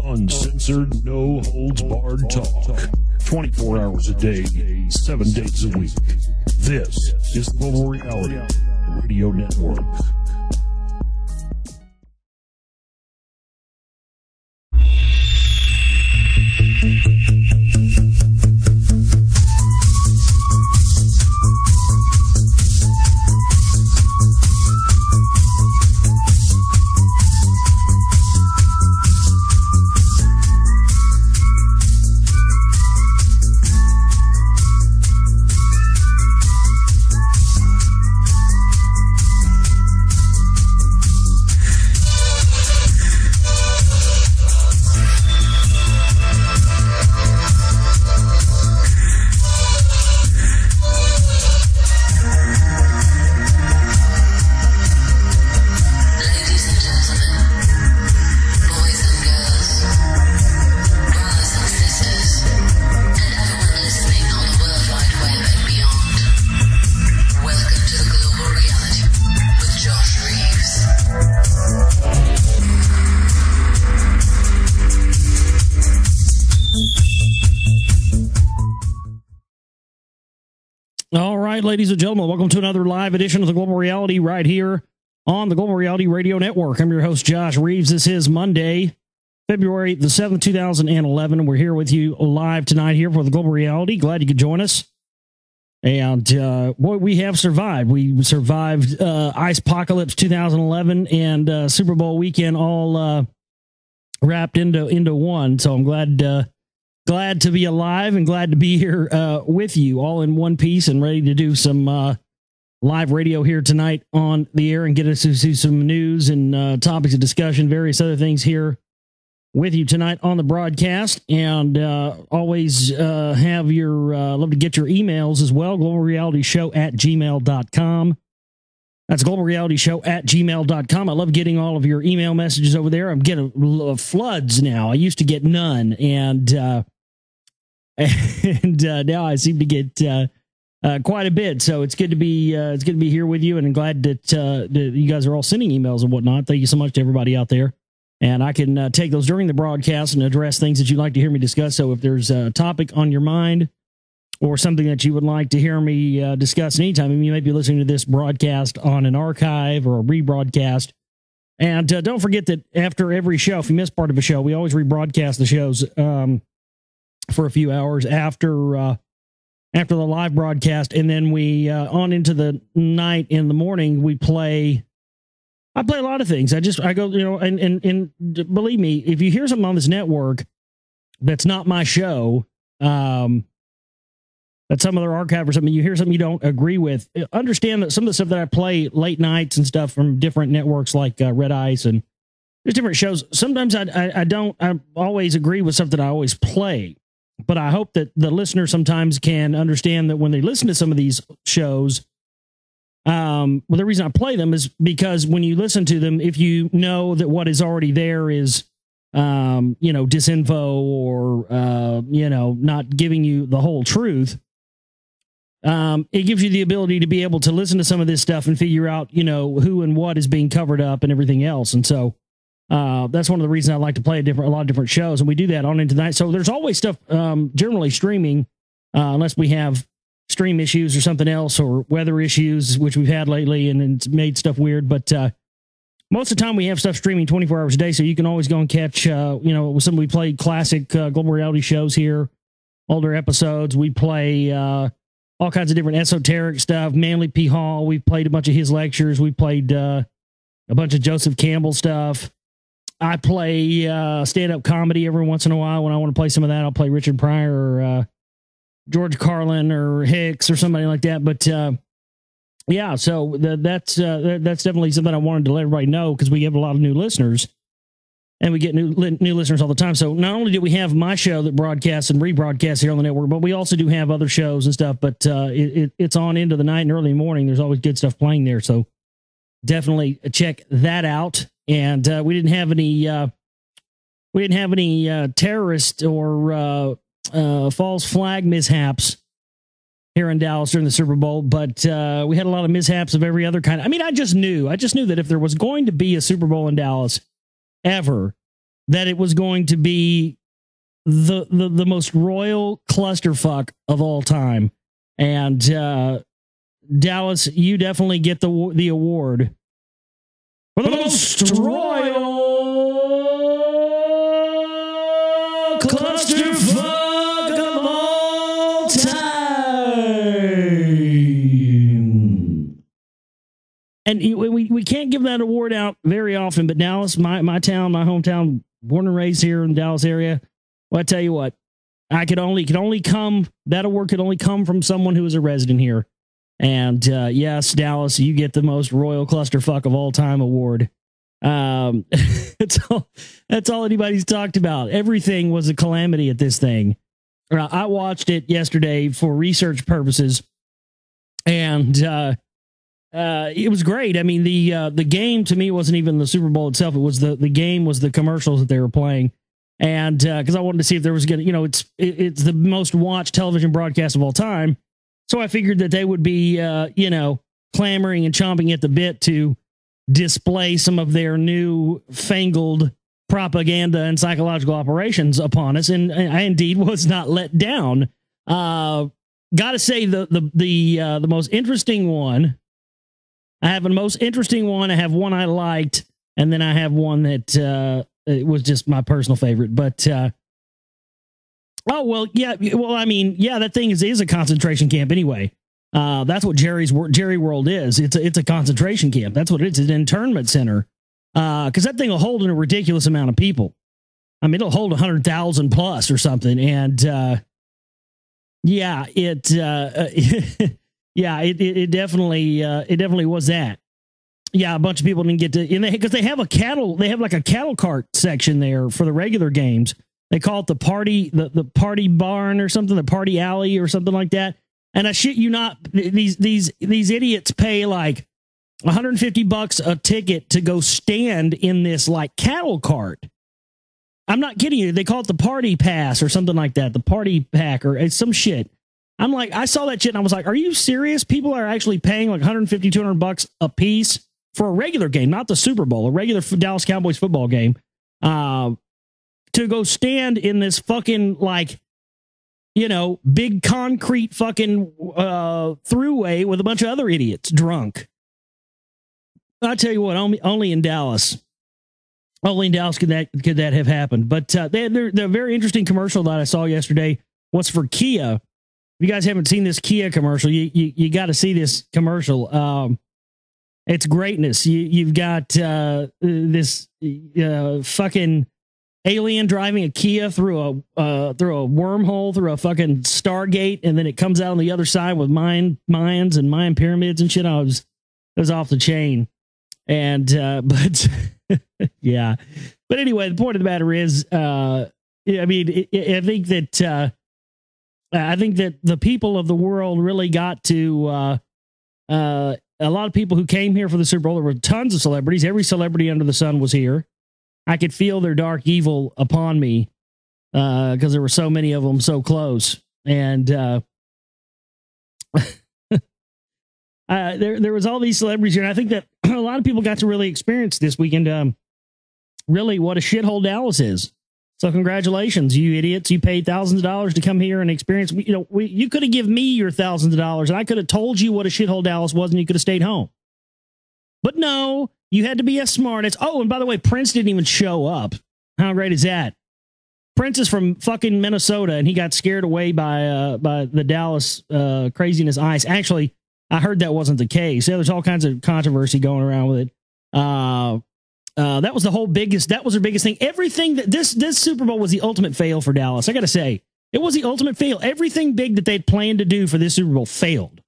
Uncensored, no holds barred talk. 24 hours a day, 7 days a week. This is the Global Reality Radio Network. Ladies and gentlemen, welcome to another live edition of the Global Reality right here on the Global Reality Radio Network. I'm your host, Josh Reeves. This is Monday, February the 7th, 2011. We're here with you live tonight here for the Global Reality. Glad you could join us. And boy, we have survived. We survived Ice Apocalypse 2011 and Super Bowl weekend all wrapped into one. So I'm glad to be alive and glad to be here with you all in one piece and ready to do some live radio here tonight on the air and get us to some news and topics of discussion, various other things here with you tonight on the broadcast. And always have your, love to get your emails as well, globalrealityshow@gmail.com. That's globalrealityshow@gmail.com. I love getting all of your email messages over there. I'm getting floods now. I used to get none. And now I seem to get quite a bit. So it's good to be here with you, and I'm glad that you guys are all sending emails and whatnot. Thank you so much to everybody out there. And I can take those during the broadcast and address things that you'd like to hear me discuss. So if there's a topic on your mind or something that you would like to hear me discuss anytime, I mean, you might be listening to this broadcast on an archive or a rebroadcast. And don't forget that after every show, if you miss part of a show, we always rebroadcast the shows for a few hours after the live broadcast, and then we on into the night in the morning I play a lot of things. I go, and believe me, if you hear something on this network that's not my show, that's some other archive or something, you hear something you don't agree with, understand that some of the stuff that I play late nights and stuff from different networks like Red Ice and there's different shows. Sometimes I don't always agree with stuff that I always play. But I hope that the listener sometimes can understand that when they listen to some of these shows, the reason I play them is because when you listen to them, if you know that what is already there is, disinfo or, not giving you the whole truth, it gives you the ability to be able to listen to some of this stuff and figure out, who and what is being covered up and everything else. And so that's one of the reasons I like to play a lot of different shows, and we do that on into tonight. So there's always stuff generally streaming, unless we have stream issues or something else or weather issues, which we've had lately, and it's made stuff weird. But most of the time we have stuff streaming 24 hours a day, so you can always go and catch, we play classic Global Reality shows here, older episodes. We play all kinds of different esoteric stuff. Manly P. Hall, we've played a bunch of his lectures. We played a bunch of Joseph Campbell stuff. I play stand-up comedy every once in a while. When I want to play some of that, I'll play Richard Pryor or George Carlin or Hicks or somebody like that. But yeah, so that's definitely something I wanted to let everybody know, because we have a lot of new listeners, and we get new listeners all the time. So not only do we have my show that broadcasts and rebroadcasts here on the network, but we also do have other shows and stuff. But it's on into the night and early morning. There's always good stuff playing there. So definitely check that out. And we didn't have any terrorist or false flag mishaps here in Dallas during the Super Bowl, but we had a lot of mishaps of every other kind. I mean, I just knew that if there was going to be a Super Bowl in Dallas ever, that it was going to be the most royal clusterfuck of all time. And Dallas, you definitely get the award for the most royal clusterfuck of all time. And we can't give that award out very often, but Dallas, my town, my hometown, born and raised here in the Dallas area. Well, I tell you what, that award could only come from someone who is a resident here. And yes, Dallas, you get the most royal clusterfuck of all time award. That's all anybody's talked about. Everything was a calamity at this thing. I watched it yesterday for research purposes, and it was great. I mean, the game to me wasn't even the Super Bowl itself. It was the game was the commercials that they were playing. And because I wanted to see if there was it's the most watched television broadcast of all time. So I figured that they would be, clamoring and chomping at the bit to display some of their new fangled propaganda and psychological operations upon us. And I indeed was not let down. Got to say the most interesting one. I have a most interesting one. I have one I liked, and then I have one that it was just my personal favorite. But that thing is a concentration camp anyway. That's what Jerry World is. It's a concentration camp. That's what it is. It's an internment center. Because that thing will hold in a ridiculous amount of people. I mean, it'll hold 100,000 plus or something. And it definitely was that. Yeah, a bunch of people didn't get to, because they have like a cattle cart section there for the regular games. They call it the party barn or something, the party alley or something like that. And I shit you not, these idiots pay like $150 a ticket to go stand in this like cattle cart. I'm not kidding you. They call it the party pass or something like that, the party pack or some shit. I'm like, I saw that shit and I was like, are you serious? People are actually paying like $150, $200 a piece for a regular game, not the Super Bowl, a regular Dallas Cowboys football game, to go stand in this fucking like, big concrete fucking throughway with a bunch of other idiots drunk. I tell you what, only in Dallas could that have happened. But the very interesting commercial that I saw yesterday was for Kia. If you guys haven't seen this Kia commercial, you got to see this commercial. It's greatness. You've got this fucking alien driving a Kia through a wormhole, through a fucking Stargate, and then it comes out on the other side with Mayans and Mayan pyramids and shit. It was off the chain. And but yeah. But anyway, the point of the matter is, I think that the people of the world really got to a lot of people who came here for the Super Bowl. There were tons of celebrities. Every celebrity under the sun was here. I could feel their dark evil upon me because there were so many of them so close. And there was all these celebrities here. And I think that a lot of people got to really experience this weekend really what a shithole Dallas is. So congratulations, you idiots. You paid thousands of dollars to come here and experience. You could have given me your thousands of dollars and I could have told you what a shithole Dallas was and you could have stayed home. But no, you had to be a smartass. Oh, and by the way, Prince didn't even show up. How great is that? Prince is from fucking Minnesota and he got scared away by the Dallas craziness ice. Actually, I heard that wasn't the case. There's all kinds of controversy going around with it. That was their biggest thing. Everything that this Super Bowl was the ultimate fail for Dallas. I got to say, it was the ultimate fail. Everything big that they'd planned to do for this Super Bowl failed.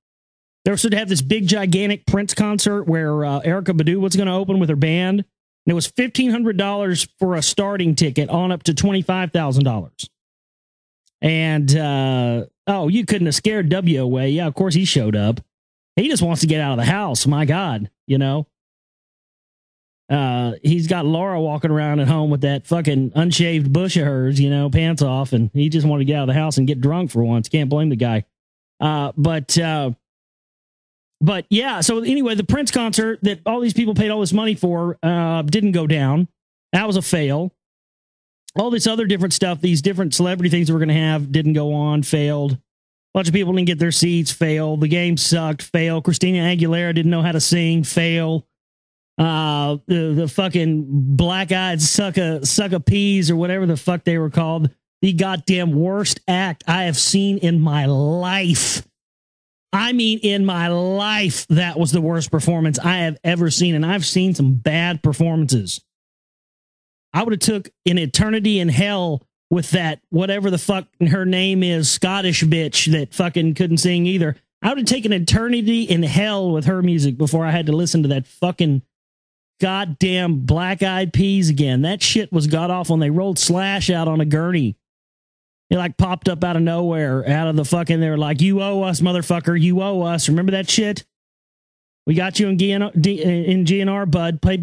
They were supposed to have this big, gigantic Prince concert where Erykah Badu was going to open with her band. And it was $1,500 for a starting ticket on up to $25,000. And, you couldn't have scared W away. Yeah, of course he showed up. He just wants to get out of the house. My God, he's got Laura walking around at home with that fucking unshaved bush of hers, pants off, and he just wanted to get out of the house and get drunk for once. Can't blame the guy. But yeah, so anyway, the Prince concert that all these people paid all this money for didn't go down. That was a fail. all this other different stuff, these different celebrity things that we're going to have didn't go on, failed. A bunch of people didn't get their seats, failed. The game sucked, failed. Christina Aguilera didn't know how to sing, fail. The fucking black-eyed suck a peas or whatever the fuck they were called. The goddamn worst act I have seen in my life. I mean, in my life, that was the worst performance I have ever seen. And I've seen some bad performances. I would have took an eternity in hell with that, whatever the fuck her name is, Scottish bitch that fucking couldn't sing either. I would have taken eternity in hell with her music before I had to listen to that fucking goddamn Black Eyed Peas again. That shit was god awful. And they rolled Slash out on a gurney. It like popped up out of nowhere, out of the fucking, they were like, you owe us, motherfucker. You owe us. Remember that shit? We got you in GNR, bud. Pay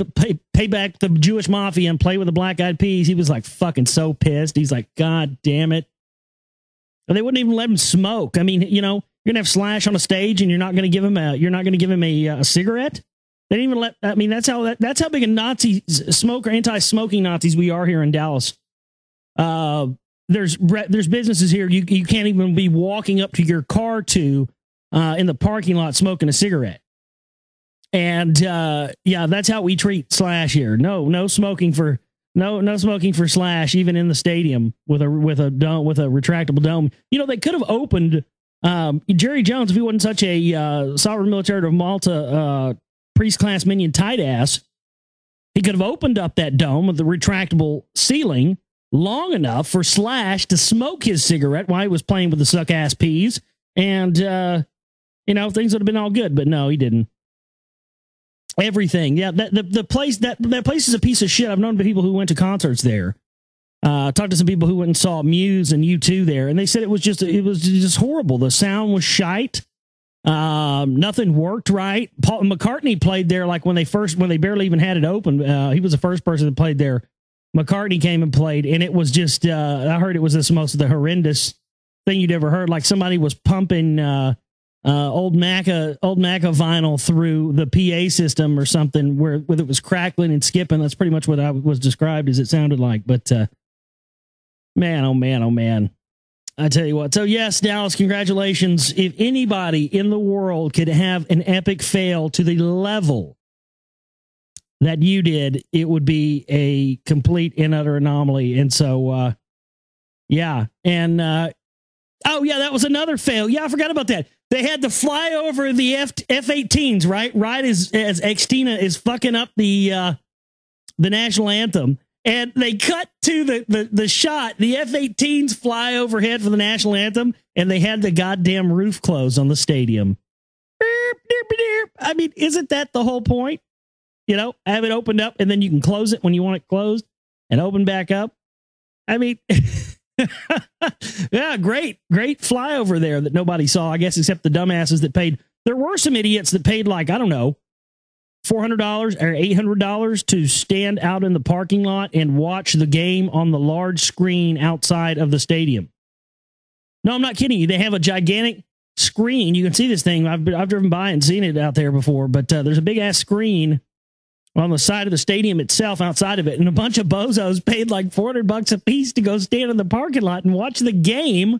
back the Jewish mafia and play with the Black Eyed Peas. He was like fucking so pissed. He's like, God damn it. And they wouldn't even let him smoke. I mean, you know, you're gonna have Slash on a stage and you're not gonna give him a cigarette. They didn't even let. I mean, that's how big a Nazi smoker, anti-smoking Nazis we are here in Dallas. There's businesses here you can't even be walking up to your car in the parking lot smoking a cigarette. And yeah, that's how we treat Slash here. No smoking for Slash even in the stadium with a retractable dome. You know, they could have opened Jerry Jones, if he wasn't such a sovereign military of Malta priest class minion tight ass. He could have opened up that dome with the retractable ceiling long enough for Slash to smoke his cigarette while he was playing with the suck ass peas, and you know, things would have been all good. But no, he didn't. Everything, yeah. The place that place is a piece of shit. I've known people who went to concerts there. Talked to some people who went and saw Muse and U2 there, and they said it was just horrible. The sound was shite. Nothing worked right. Paul McCartney played there like when they barely even had it open. He was the first person that played there. McCartney came and played, and it was just I heard it was the horrendous thing you'd ever heard. Like somebody was pumping old Macca vinyl through the PA system or something where it was crackling and skipping. That's pretty much what I was described as it sounded like. But man, oh man, oh man. I tell you what. So yes, Dallas, congratulations. If anybody in the world could have an epic fail to the level that you did, it would be a complete and utter anomaly. And so, yeah. And, oh yeah, that was another fail. Yeah, I forgot about that. They had to fly over the F-18s, right? Right as Xtina is fucking up the national anthem. And they cut to the shot. The F-18s fly overhead for the national anthem, and they had the goddamn roof closed on the stadium. I mean, isn't that the whole point? You know, have it opened up, and then you can close it when you want it closed and open back up. I mean, yeah, great flyover there that nobody saw, I guess, except the dumbasses that paid. There were some idiots that paid like, I don't know, $400 or $800 to stand out in the parking lot and watch the game on the large screen outside of the stadium. No, I'm not kidding you. They have a gigantic screen. You can see this thing. I've driven by and seen it out there before, but there's a big ass screen on the side of the stadium itself, outside of it, and a bunch of bozos paid like $400 a piece to go stand in the parking lot and watch the game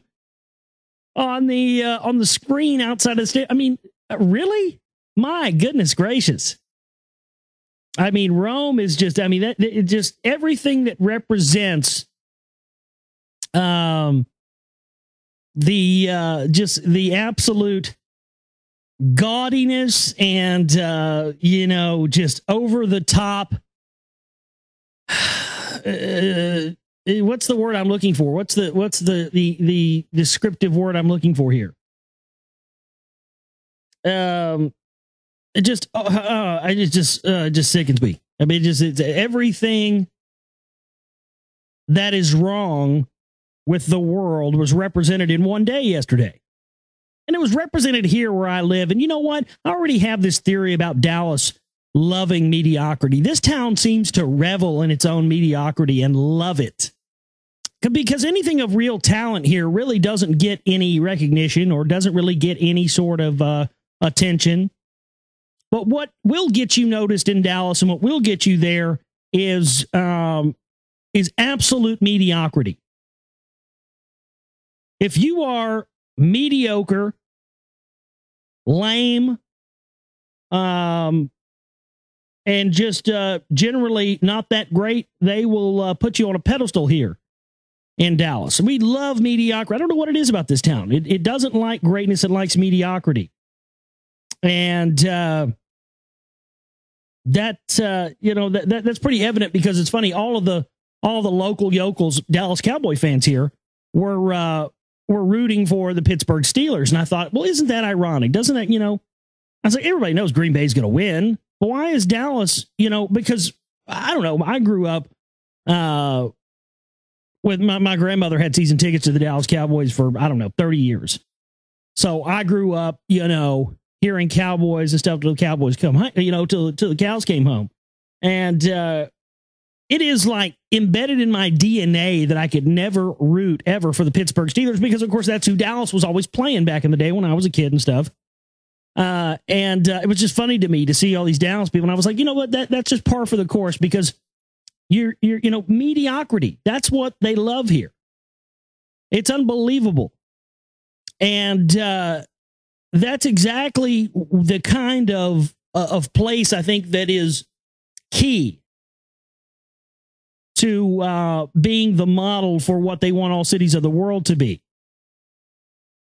on the screen outside of the stadium. I mean, really? My goodness gracious. I mean, Rome is just, I mean, it just everything that represents the absolute gaudiness and you know, just over the top. What's the word I'm looking for? What's the descriptive word I'm looking for here? It just sickens me. I mean, it's everything that is wrong with the world was represented in one day yesterday. And it was represented here where I live. And you know what? I already have this theory about Dallas loving mediocrity. This town seems to revel in its own mediocrity and love it. Because anything of real talent here really doesn't get any recognition or doesn't really get any sort of attention. But what will get you noticed in Dallas and what will get you there is is absolute mediocrity. If you are mediocre, lame, and just generally not that great, they will put you on a pedestal here in Dallas. We love mediocrity. I don't know what it is about this town. It doesn't like greatness. It likes mediocrity. And that's pretty evident, because it's funny. All the local yokels, Dallas Cowboy fans here, were rooting for the Pittsburgh Steelers. And I thought, well, isn't that ironic? Doesn't that, I was like, everybody knows Green Bay's going to win. But why is Dallas, because I don't know. I grew up with my grandmother had season tickets to the Dallas Cowboys for, 30 years. So I grew up, hearing Cowboys and stuff till the Cowboys come, till the cows came home. And it is like embedded in my DNA that I could never root ever for the Pittsburgh Steelers, because, of course, that's who Dallas was always playing back in the day when I was a kid and stuff. It was just funny to me to see all these Dallas people. And I was like, you know what, that's just par for the course, because you're mediocrity. That's what they love here. It's unbelievable. And that's exactly the kind of place I think that is key to being the model for what they want all cities of the world to be.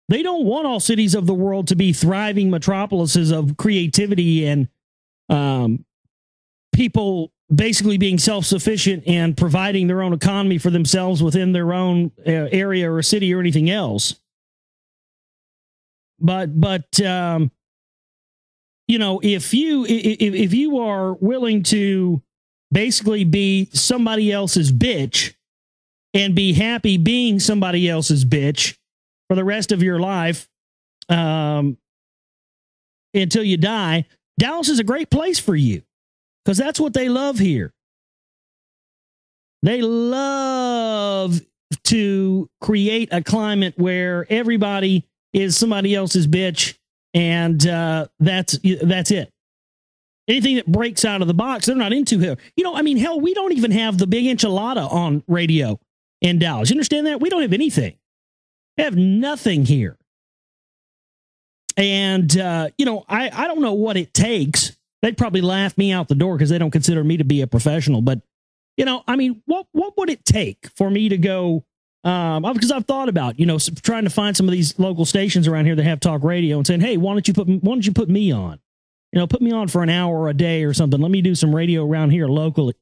They don't want all cities of the world to be thriving metropolises of creativity and people basically being self-sufficient and providing their own economy for themselves within their own area or city or anything else. But if you are willing to basically be somebody else's bitch and be happy being somebody else's bitch for the rest of your life until you die, Dallas is a great place for you, because that's what they love here. They love to create a climate where everybody is somebody else's bitch, and that's it. Anything that breaks out of the box, they're not into here. Hell, we don't even have the big enchilada on radio in Dallas. You understand that? We don't have anything. We have nothing here. And, I don't know what it takes. They'd probably laugh me out the door because they don't consider me to be a professional. But, what would it take for me to go? Because I've thought about, trying to find some of these local stations around here that have talk radio and saying, hey, why don't you put me on? Put me on for an hour or a day or something. Let me do some radio around here locally,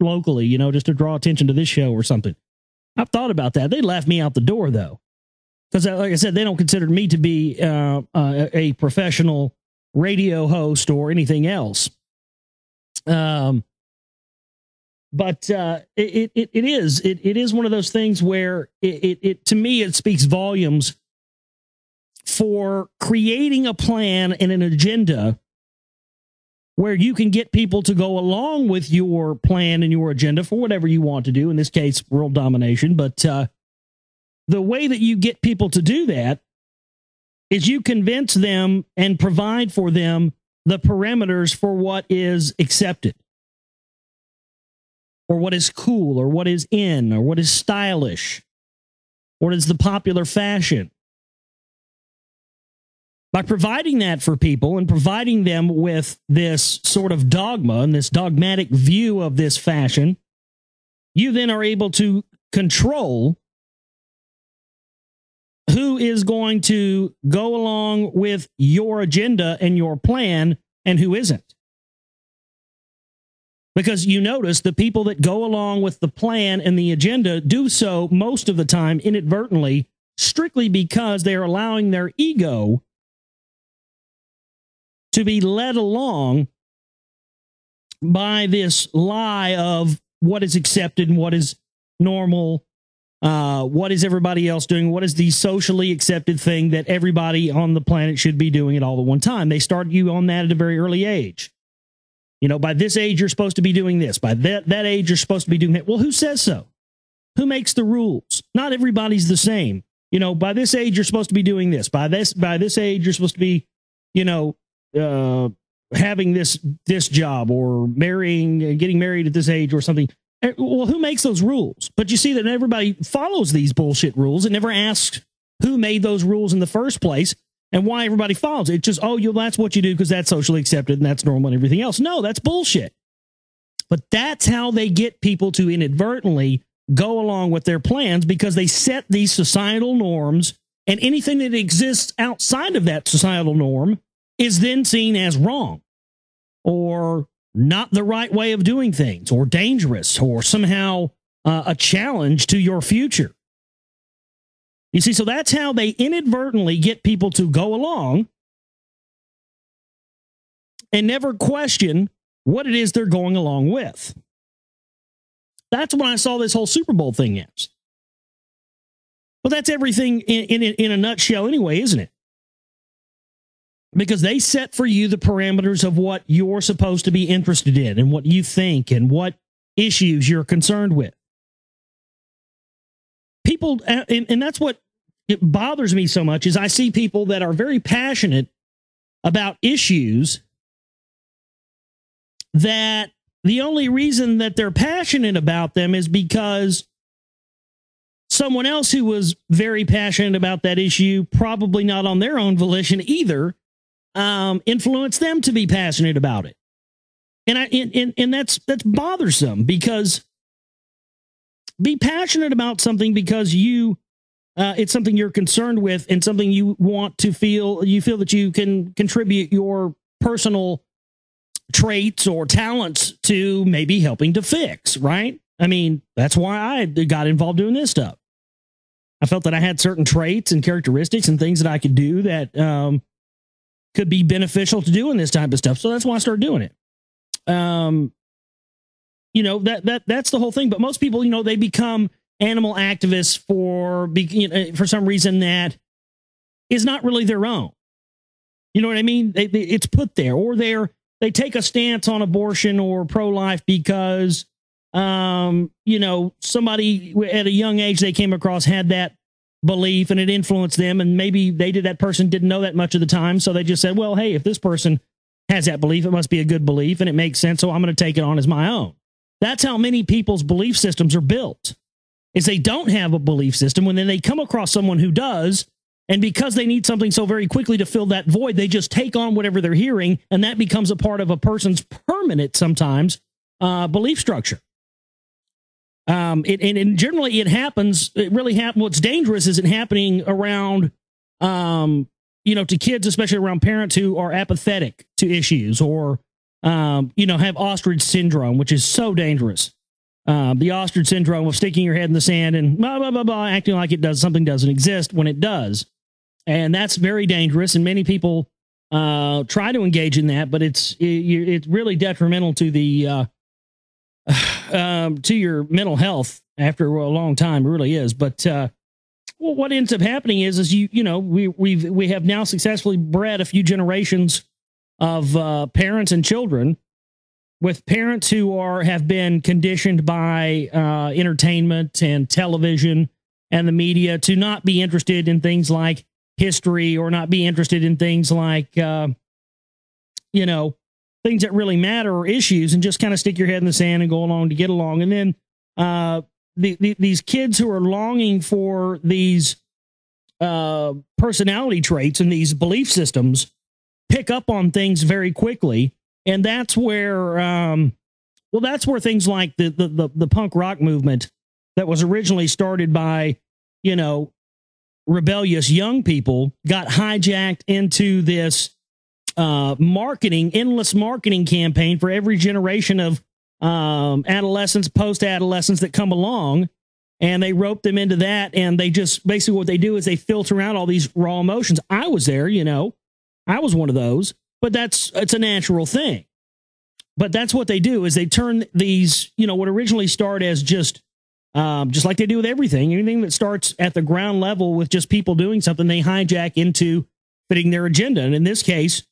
just to draw attention to this show or something. I've thought about that. They laughed me out the door, though. Because, like I said, they don't consider me to be a professional radio host or anything else. But it is one of those things where it to me, it speaks volumes for creating a plan and an agenda where you can get people to go along with your plan and your agenda for whatever you want to do, in this case, world domination. But the way that you get people to do that is you convince them and provide for them the parameters for what is accepted, or what is cool, or what is in, or what is stylish, what is the popular fashion. By providing that for people and providing them with this sort of dogma and this dogmatic view of this fashion, you then are able to control who is going to go along with your agenda and your plan and who isn't. Because you notice the people that go along with the plan and the agenda do so most of the time inadvertently, strictly because they're allowing their ego to be led along by this lie of what is accepted and what is normal, what is everybody else doing, what is the socially accepted thing that everybody on the planet should be doing at all at one time. They start you on that at a very early age. By this age, you're supposed to be doing this. By that age, you're supposed to be doing that. Well, who says so? Who makes the rules? Not everybody's the same. By this age, you're supposed to be doing this. By this age, you're supposed to be, having this job, or getting married at this age or something. Well, who makes those rules? But you see that everybody follows these bullshit rules and never asks who made those rules in the first place and why everybody follows it. It's just, that's what you do because that's socially accepted and that's normal and everything else. No, that's bullshit. But that's how they get people to inadvertently go along with their plans, because they set these societal norms, and anything that exists outside of that societal norm is then seen as wrong or not the right way of doing things, or dangerous, or somehow a challenge to your future. You see, so that's how they inadvertently get people to go along and never question what it is they're going along with. That's what I saw this whole Super Bowl thing as. Well, that's everything in a nutshell anyway, isn't it? Because they set for you the parameters of what you're supposed to be interested in and what you think and what issues you're concerned with. People, and that's what it bothers me so much, is I see people that are very passionate about issues that the only reason that they're passionate about them is because someone else who was very passionate about that issue, probably not on their own volition either, influenced them to be passionate about it. And that's bothersome, because be passionate about something because it's something you're concerned with and something you want to feel that you can contribute your personal traits or talents to maybe helping to fix, right? I mean, that's why I got involved doing this stuff. I felt that I had certain traits and characteristics and things that I could do that could be beneficial to doing this type of stuff. So that's why I started doing it. That's the whole thing. But most people, they become animal activists for some reason that is not really their own. You know what I mean? It's put there, or they take a stance on abortion or pro-life because, somebody at a young age they came across had that belief and it influenced them, and maybe that person didn't know that much of the time, so they just said, well, hey, if this person has that belief, it must be a good belief and it makes sense, so I'm going to take it on as my own. That's how many people's belief systems are built, is they don't have a belief system, when then they come across someone who does, and because they need something so very quickly to fill that void, they just take on whatever they're hearing, and that becomes a part of a person's permanent, sometimes, belief structure. And generally it happens, what's dangerous is it happening around, to kids, especially around parents who are apathetic to issues, or, have ostrich syndrome, which is so dangerous. The ostrich syndrome of sticking your head in the sand and blah, blah, blah, blah, acting like something doesn't exist when it does. And that's very dangerous. And many people try to engage in that, but it's really detrimental to the to your mental health after a long time. It really is. But what ends up happening is we have now successfully bred a few generations of parents and children, with parents who have been conditioned by entertainment and television and the media to not be interested in things like history, or not be interested in things like, things that really matter, or issues, and just kind of stick your head in the sand and go along to get along. And then these kids who are longing for these personality traits and these belief systems pick up on things very quickly. And that's where, things like the punk rock movement that was originally started by, rebellious young people got hijacked into this endless marketing campaign for every generation of adolescents, post-adolescents that come along, and they rope them into that, and they just basically what they do is they filter out all these raw emotions. I was there, I was one of those, but it's a natural thing. But that's what they do, is they turn these, what originally start as just like they do with anything that starts at the ground level with just people doing something, they hijack into fitting their agenda. And in this case,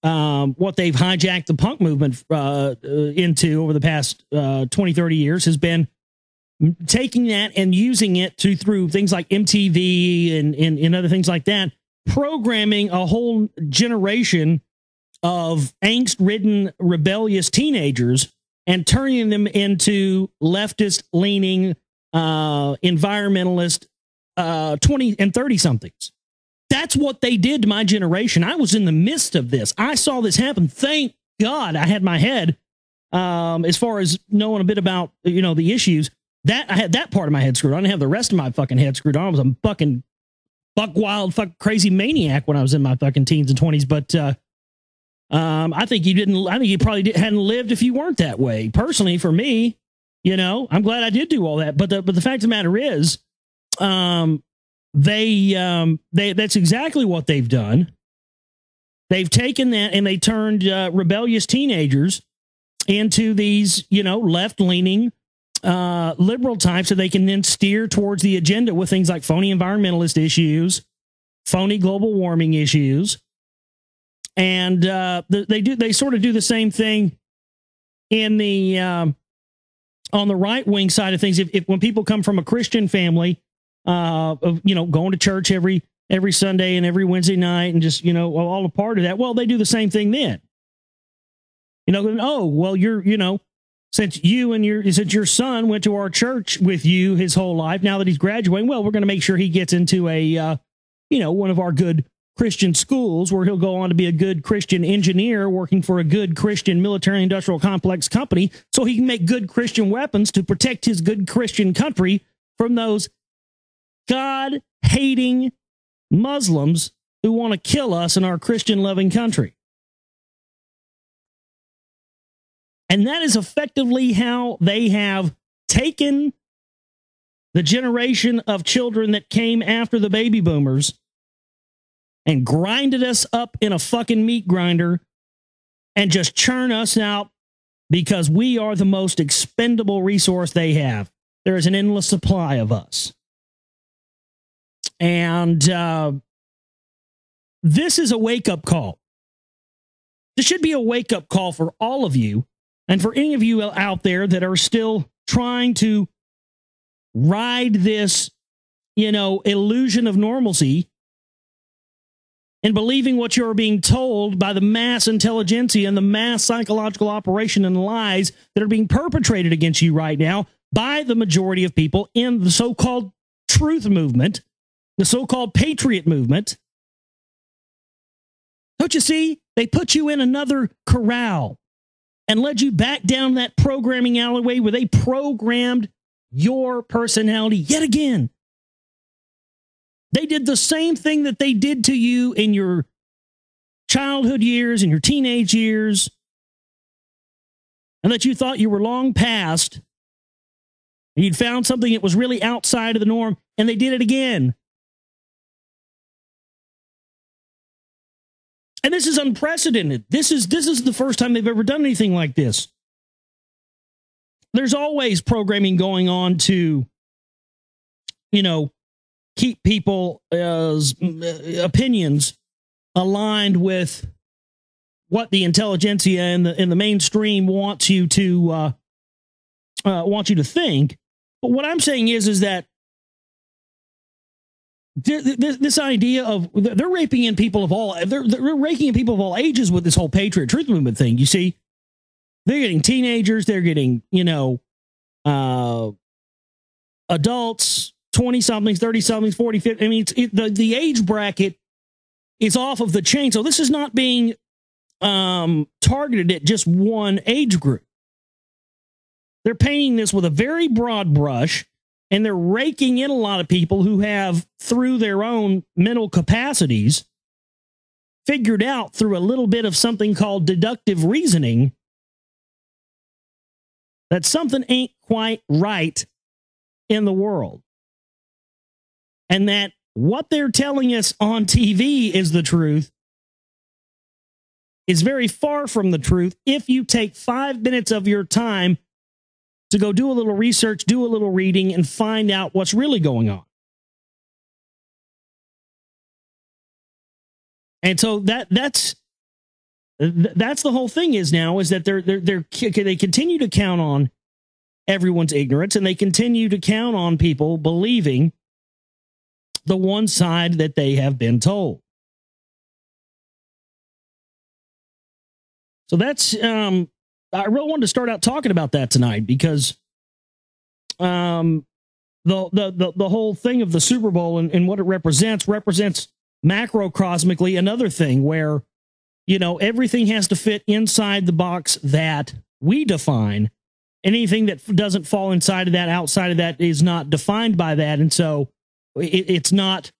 what they've hijacked the punk movement into over the past 20, 30 years has been taking that and using it through things like MTV and other things like that, programming a whole generation of angst-ridden, rebellious teenagers and turning them into leftist leaning environmentalist 20 and 30 somethings. That's what they did to my generation. I was in the midst of this. I saw this happen. Thank God I had my head as far as knowing a bit about, the issues. That I had that part of my head screwed on. I didn't have the rest of my fucking head screwed on. I was a fucking buck wild, fuck crazy maniac when I was in my fucking teens and 20s. But I think you didn't. I think you probably hadn't lived if you weren't that way. Personally, for me, I'm glad I did do all that. But the fact of the matter is, that's exactly what they've done. They've taken that and they turned rebellious teenagers into these, left-leaning liberal types, so they can then steer towards the agenda with things like phony environmentalist issues, phony global warming issues. And they sort of do the same thing in the on the right wing side of things. If when people come from a Christian family, of going to church every Sunday and every Wednesday night and just all a part of that, well, they do the same thing then. Oh well, since your son went to our church with you his whole life, now that he's graduating, well, we're going to make sure he gets into a one of our good Christian schools where he'll go on to be a good Christian engineer working for a good Christian military industrial complex company, so he can make good Christian weapons to protect his good Christian country from those God-hating Muslims who want to kill us in our Christian-loving country. And that is effectively how they have taken the generation of children that came after the baby boomers and grinded us up in a fucking meat grinder and just churn us out because we are the most expendable resource they have. There is an endless supply of us. And this is a wake-up call. This should be a wake-up call for all of you and for any of you out there that are still trying to ride this, illusion of normalcy and believing what you're being told by the mass intelligentsia and the mass psychological operation and lies that are being perpetrated against you right now by the majority of people in the so-called truth movement, the so-called patriot movement. Don't you see? They put you in another corral and led you back down that programming alleyway where they programmed your personality yet again. They did the same thing that they did to you in your childhood years and your teenage years, and that you thought you were long past, and you'd found something that was really outside of the norm, and they did it again. And this is unprecedented. This is the first time they've ever done anything like this. There's always programming going on to, keep people's opinions aligned with what the intelligentsia and the mainstream wants you to think. But what I'm saying is that this idea of they're raping in people of all they're raking in people of all ages with this whole patriot truth movement thing. You see, they're getting teenagers, they're getting adults, 20-somethings, 30-somethings, 40, 50. I mean, the age bracket is off of the chain. So this is not being targeted at just one age group. They're painting this with a very broad brush, and they're raking in a lot of people who have, through their own mental capacities, figured out through a little bit of something called deductive reasoning that something ain't quite right in the world. And that what they're telling us on TV is the truth is very far from the truth if you take 5 minutes of your time to go do a little research, do a little reading, and find out what's really going on. And so that's the whole thing is now is that they continue to count on everyone's ignorance, and they continue to count on people believing the one side that they have been told. So that's I really wanted to start out talking about that tonight because the whole thing of the Super Bowl and what it represents macrocosmically another thing where, everything has to fit inside the box that we define. Anything that doesn't fall inside of that, outside of that, is not defined by that. And so it's not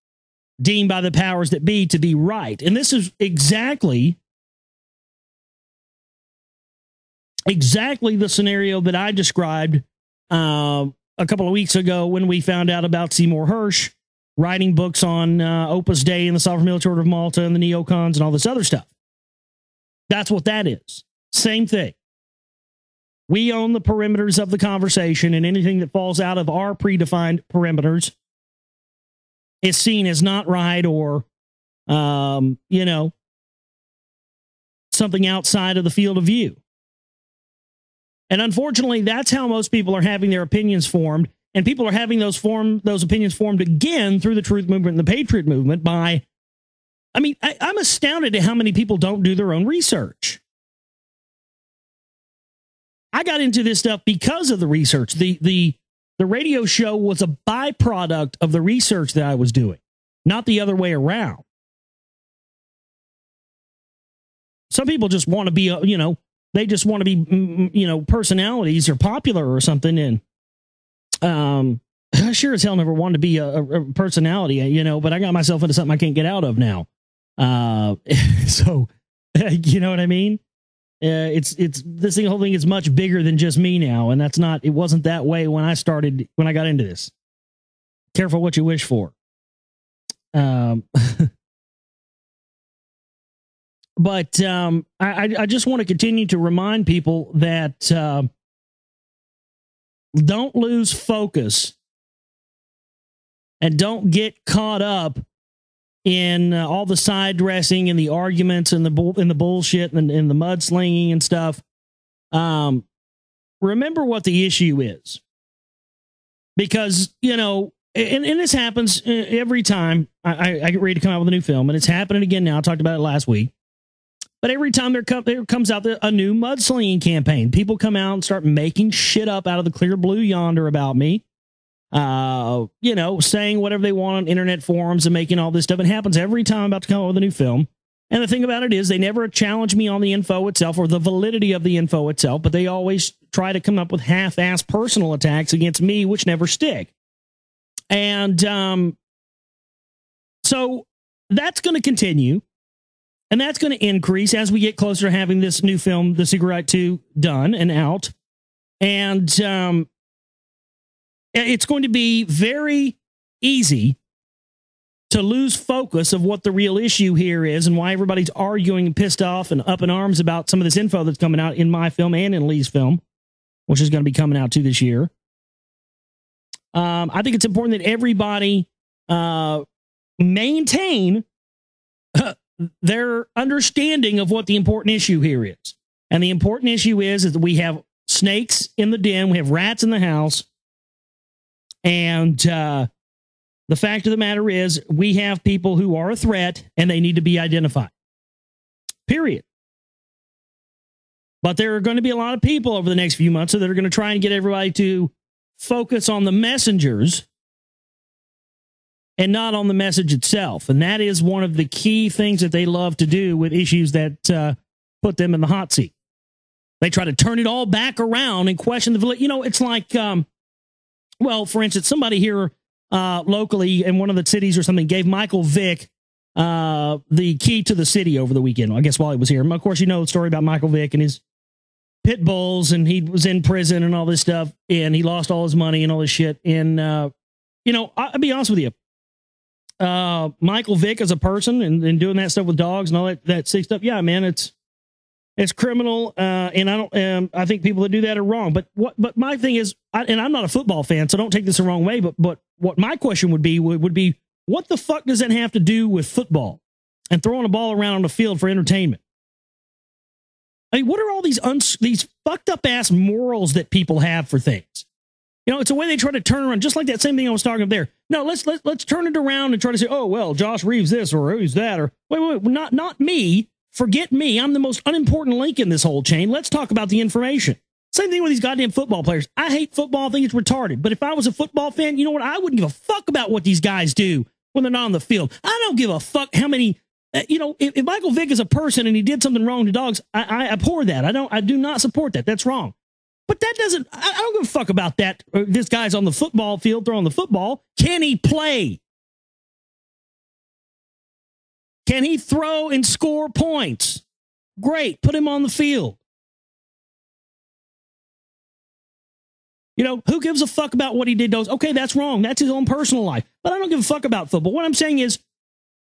deemed by the powers that be to be right. And this is exactly the scenario that I described a couple of weeks ago when we found out about Seymour Hersh writing books on Opus Dei and the Sovereign Military Order of Malta and the neocons and all this other stuff. That's what that is. Same thing. We own the perimeters of the conversation, and anything that falls out of our predefined perimeters is seen as not right or, something outside of the field of view. And unfortunately, that's how most people are having their opinions formed. And people are having those opinions formed again through the truth movement and the patriot movement I'm astounded at how many people don't do their own research. I got into this stuff because of the research. The radio show was a byproduct of the research that I was doing, not the other way around. Some people just want to be, they just want to be, personalities or popular or something. And I sure as hell never wanted to be a personality, but I got myself into something I can't get out of now. So, you know what I mean? This whole thing is much bigger than just me now. And it wasn't that way when I got into this. Careful what you wish for. But I just want to continue to remind people that don't lose focus and don't get caught up in all the side dressing and the arguments and the bullshit and the mudslinging and stuff. Remember what the issue is, because and this happens every time I get ready to come out with a new film, and it's happening again now. I talked about it last week. But every time there comes out a new mudslinging campaign, people come out and start making shit up out of the clear blue yonder about me. Saying whatever they want on internet forums and making all this stuff. It happens every time I'm about to come up with a new film. And the thing about it is they never challenge me on the info itself or the validity of the info itself, but they always try to come up with half-assed personal attacks against me, which never stick. And so that's going to continue. And that's going to increase as we get closer to having this new film, The Secret Right 2, done and out. And it's going to be very easy to lose focus of what the real issue here is and why everybody's arguing and pissed off and up in arms about some of this info that's coming out in my film and in Lee's film, which is going to be coming out too this year. I think it's important that everybody maintain their understanding of what the important issue here is. And the important issue is that we have snakes in the den, we have rats in the house, and the fact of the matter is we have people who are a threat and they need to be identified. Period. But there are going to be a lot of people over the next few months that are going to try and get everybody to focus on the messengers and not on the message itself. And that is one of the key things that they love to do with issues that put them in the hot seat. They try to turn it all back around and question the validity. It's like, for instance, somebody here locally in one of the cities or something gave Michael Vick the key to the city over the weekend, I guess, while he was here. And of course, you know the story about Michael Vick and his pit bulls, and he was in prison and all this stuff, and he lost all his money and all this shit. And, I'll be honest with you. Michael Vick as a person and doing that stuff with dogs and all that sick stuff. Yeah, man, it's criminal. And I think people that do that are wrong. But my thing is, and I'm not a football fan, so don't take this the wrong way. But what my question would be, what the fuck does that have to do with football and throwing a ball around on the field for entertainment? I mean, what are all these fucked up ass morals that people have for things? It's a way they try to turn around, just like that same thing I was talking about there. No, let's turn it around and try to say, oh, well, Josh Reeves this or who's that, or wait, not me. forget me. I'm the most unimportant link in this whole chain. Let's talk about the information. Same thing with these goddamn football players. I hate football. I think it's retarded. But if I was a football fan, you know what? I wouldn't give a fuck about what these guys do when they're not on the field. I don't give a fuck how many, if Michael Vick is a person and he did something wrong to dogs, I abhor that. I do not support that. That's wrong. But that doesn't, I don't give a fuck about that. This guy's on the football field throwing the football. Can he play? Can he throw and score points? Great. Put him on the field. Who gives a fuck about what he did? Those, okay, that's wrong. That's his own personal life. But I don't give a fuck about football. What I'm saying is,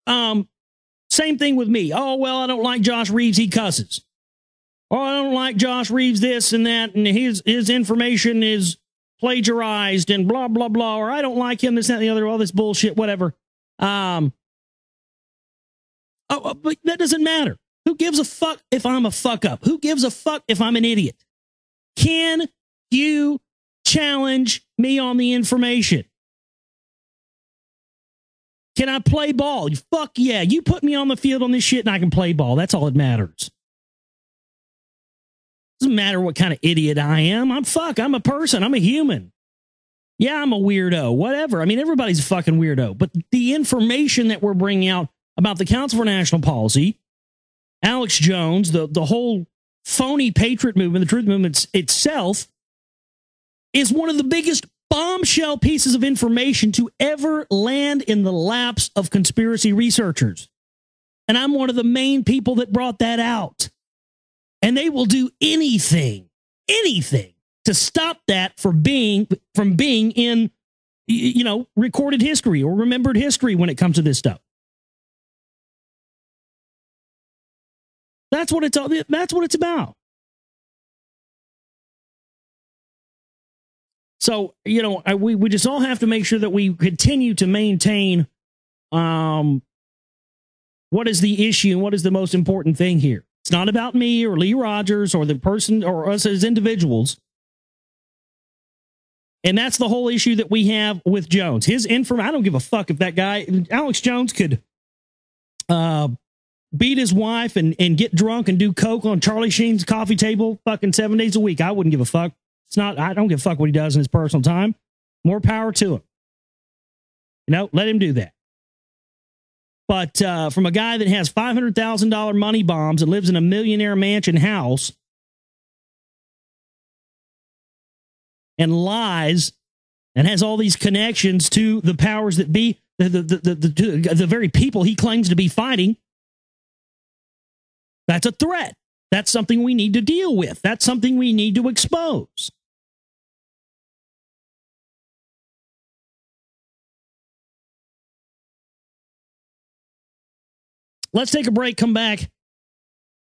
same thing with me. Oh, well, I don't like Josh Reeves. He cusses. Oh, I don't like Josh Reeves, this and that, and his information is plagiarized and blah, blah, blah. Or I don't like him, this, that, and the other, all this bullshit, whatever. But that doesn't matter. Who gives a fuck if I'm a fuck up? Who gives a fuck if I'm an idiot? Can you challenge me on the information? Can I play ball? Fuck yeah. You put me on the field on this shit and I can play ball. That's all that matters. Doesn't matter what kind of idiot I am. I'm a person. I'm a human. Yeah, I'm a weirdo. Whatever. I mean, everybody's a fucking weirdo. But the information that we're bringing out about the Council for National Policy, Alex Jones, the whole phony patriot movement, the truth movement itself, is one of the biggest bombshell pieces of information to ever land in the laps of conspiracy researchers. And I'm one of the main people that brought that out. And they will do anything to stop that from being in, recorded history or remembered history when it comes to this stuff. That's what it's about. So, we just all have to make sure that we continue to maintain what is the issue and what is the most important thing here. It's not about me or Lee Rogers or the person or us as individuals. And that's the whole issue that we have with Jones. His I don't give a fuck if that guy, Alex Jones, could beat his wife and get drunk and do coke on Charlie Sheen's coffee table fucking 7 days a week. I wouldn't give a fuck. I don't give a fuck what he does in his personal time. More power to him. Let him do that. But from a guy that has $500,000 money bombs and lives in a millionaire mansion house and lies and has all these connections to the powers that be, the very people he claims to be fighting, that's a threat. That's something we need to deal with. That's something we need to expose. Let's take a break, come back,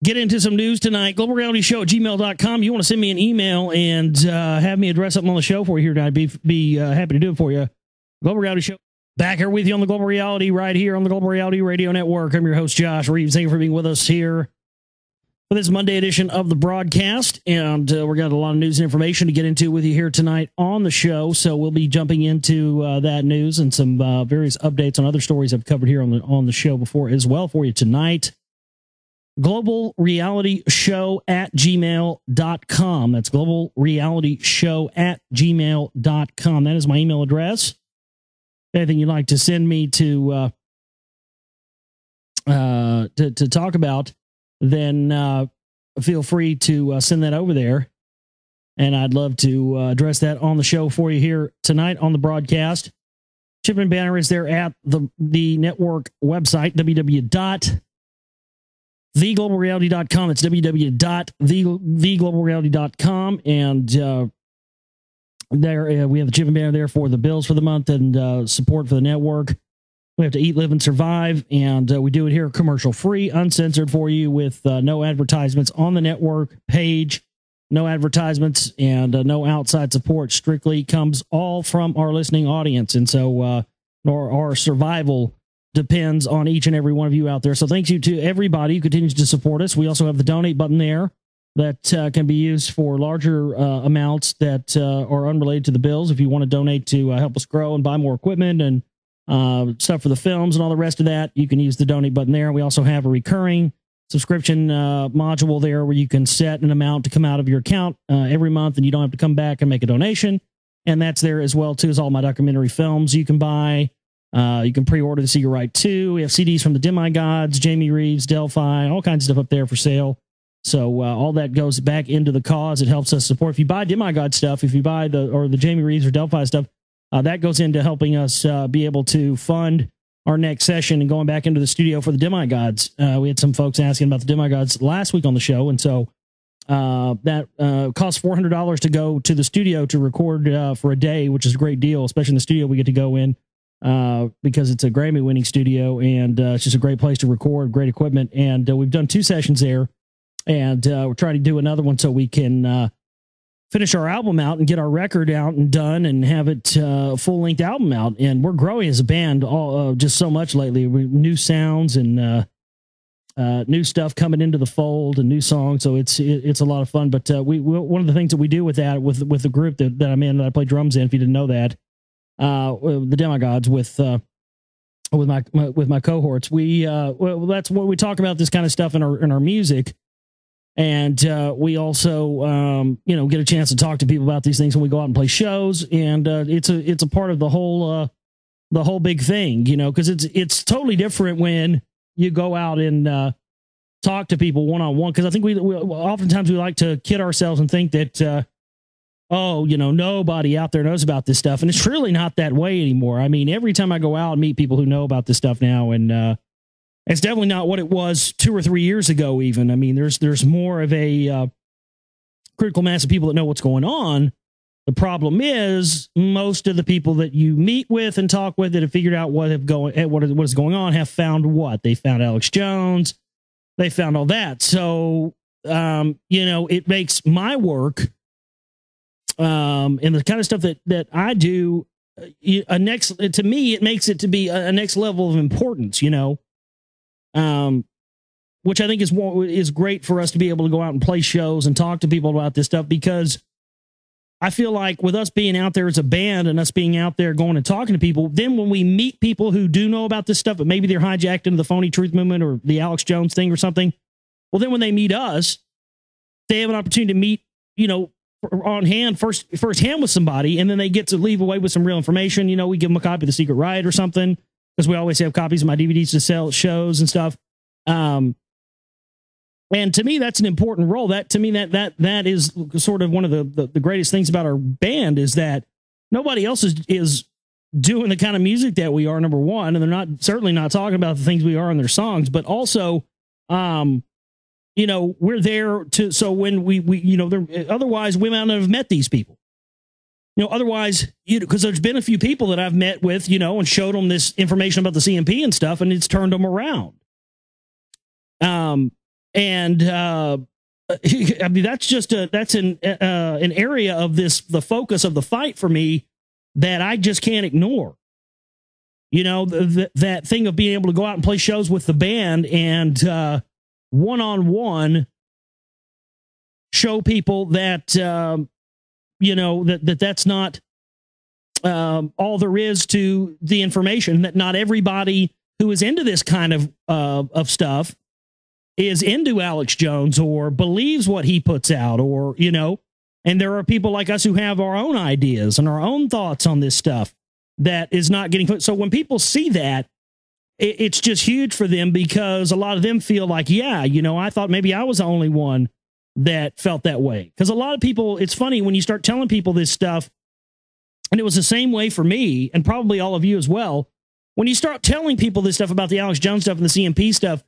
get into some news tonight. GlobalRealityShow@gmail.com. You want to send me an email and have me address something on the show for you here tonight, be happy to do it for you. Global Reality Show. Back here with you on the Global Reality, right here on the Global Reality Radio Network. I'm your host, Josh Reeves. Thank you for being with us here for this Monday edition of the broadcast. And we've got a lot of news and information to get into with you here tonight on the show. So we'll be jumping into that news and some various updates on other stories I've covered here on the show before as well for you tonight. globalrealityshow@gmail.com. That's globalrealityshow@gmail.com. That is my email address. Anything you'd like to send me to talk about, then feel free to send that over there. And I'd love to address that on the show for you here tonight on the broadcast. Shipment banner is there at the network website, www.theglobalreality.com. It's www.theglobalreality.com. And there we have the shipment banner there for the bills for the month and support for the network. We have to eat, live, and survive, and we do it here commercial-free, uncensored for you with no advertisements on the network page, no advertisements, and no outside support. Strictly comes all from our listening audience, and so our survival depends on each and every one of you out there. So thank you to everybody who continues to support us. We also have the donate button there that can be used for larger amounts that are unrelated to the bills. If you want to donate to help us grow and buy more equipment and stuff for the films and all the rest of that, you can use the donate button there. We also have a recurring subscription module there where you can set an amount to come out of your account every month, and you don't have to come back and make a donation. And that's there as well, too, as all my documentary films you can buy. You can pre-order the Secret Right 2. We have CDs from the Demigods, Jamie Reeves, Delphi, all kinds of stuff up there for sale. So all that goes back into the cause. It helps us support. If you buy Demigod stuff, if you buy the Jamie Reeves or Delphi stuff, that goes into helping us be able to fund our next session and going back into the studio for the Demigods. We had some folks asking about the Demigods last week on the show, and so that costs $400 to go to the studio to record for a day, which is a great deal, especially in the studio we get to go in because it's a Grammy-winning studio, and it's just a great place to record, great equipment. And we've done 2 sessions there, and we're trying to do another one so we can finish our album out and get our record out and done and have it full-length album out. And we're growing as a band just so much lately. New sounds and new stuff coming into the fold and new songs. So it's a lot of fun. But one of the things that we do with that, with the group that I'm in, that I play drums in, if you didn't know that, the Demigods with my cohorts, that's what we talk about, this kind of stuff in our music. And we also, get a chance to talk to people about these things when we go out and play shows. And it's a part of the whole big thing, because it's totally different when you go out and talk to people one-on-one. Because I think we oftentimes we like to kid ourselves and think that, nobody out there knows about this stuff. And it's really not that way anymore. I mean, every time I go out and meet people who know about this stuff now, and it's definitely not what it was 2 or 3 years ago, even. I mean, there's more of a critical mass of people that know what's going on. The problem is most of the people that you meet with and talk with that have figured out what is going on have found what? They found Alex Jones. They found all that. So, it makes my work and the kind of stuff that I do to me, it makes it to be a next level of importance, which I think is great for us to be able to go out and play shows and talk to people about this stuff, because I feel like with us being out there as a band and us being out there going and talking to people, then when we meet people who do know about this stuff, but maybe they're hijacked into the phony truth movement or the Alex Jones thing or something, well, then when they meet us, they have an opportunity to meet, on hand firsthand with somebody, and then they get to leave away with some real information. We give them a copy of The Secret Right or something, because we always have copies of my DVDs to sell at shows and stuff. And to me, that's an important role. That is sort of one of the greatest things about our band, is that nobody else is doing the kind of music that we are, number one, and they're certainly not talking about the things we are in their songs, but also, we're there to, so when otherwise we might not have met these people. Otherwise, because there's been a few people that I've met with, and showed them this information about the CMP and stuff, and it's turned them around. I mean, that's an area of the focus of the fight for me that I just can't ignore. That thing of being able to go out and play shows with the band and one-on-one show people that that's not all there is to the information, that not everybody who is into this kind of stuff is into Alex Jones or believes what he puts out, or, and there are people like us who have our own ideas and our own thoughts on this stuff that is not getting put. So when people see that, it's just huge for them, because a lot of them feel like, I thought maybe I was the only one that felt that way. Because a lot of people, it's funny when you start telling people this stuff, and it was the same way for me, and probably all of you as well. When you start telling people this stuff about the Alex Jones stuff and the CMP stuff,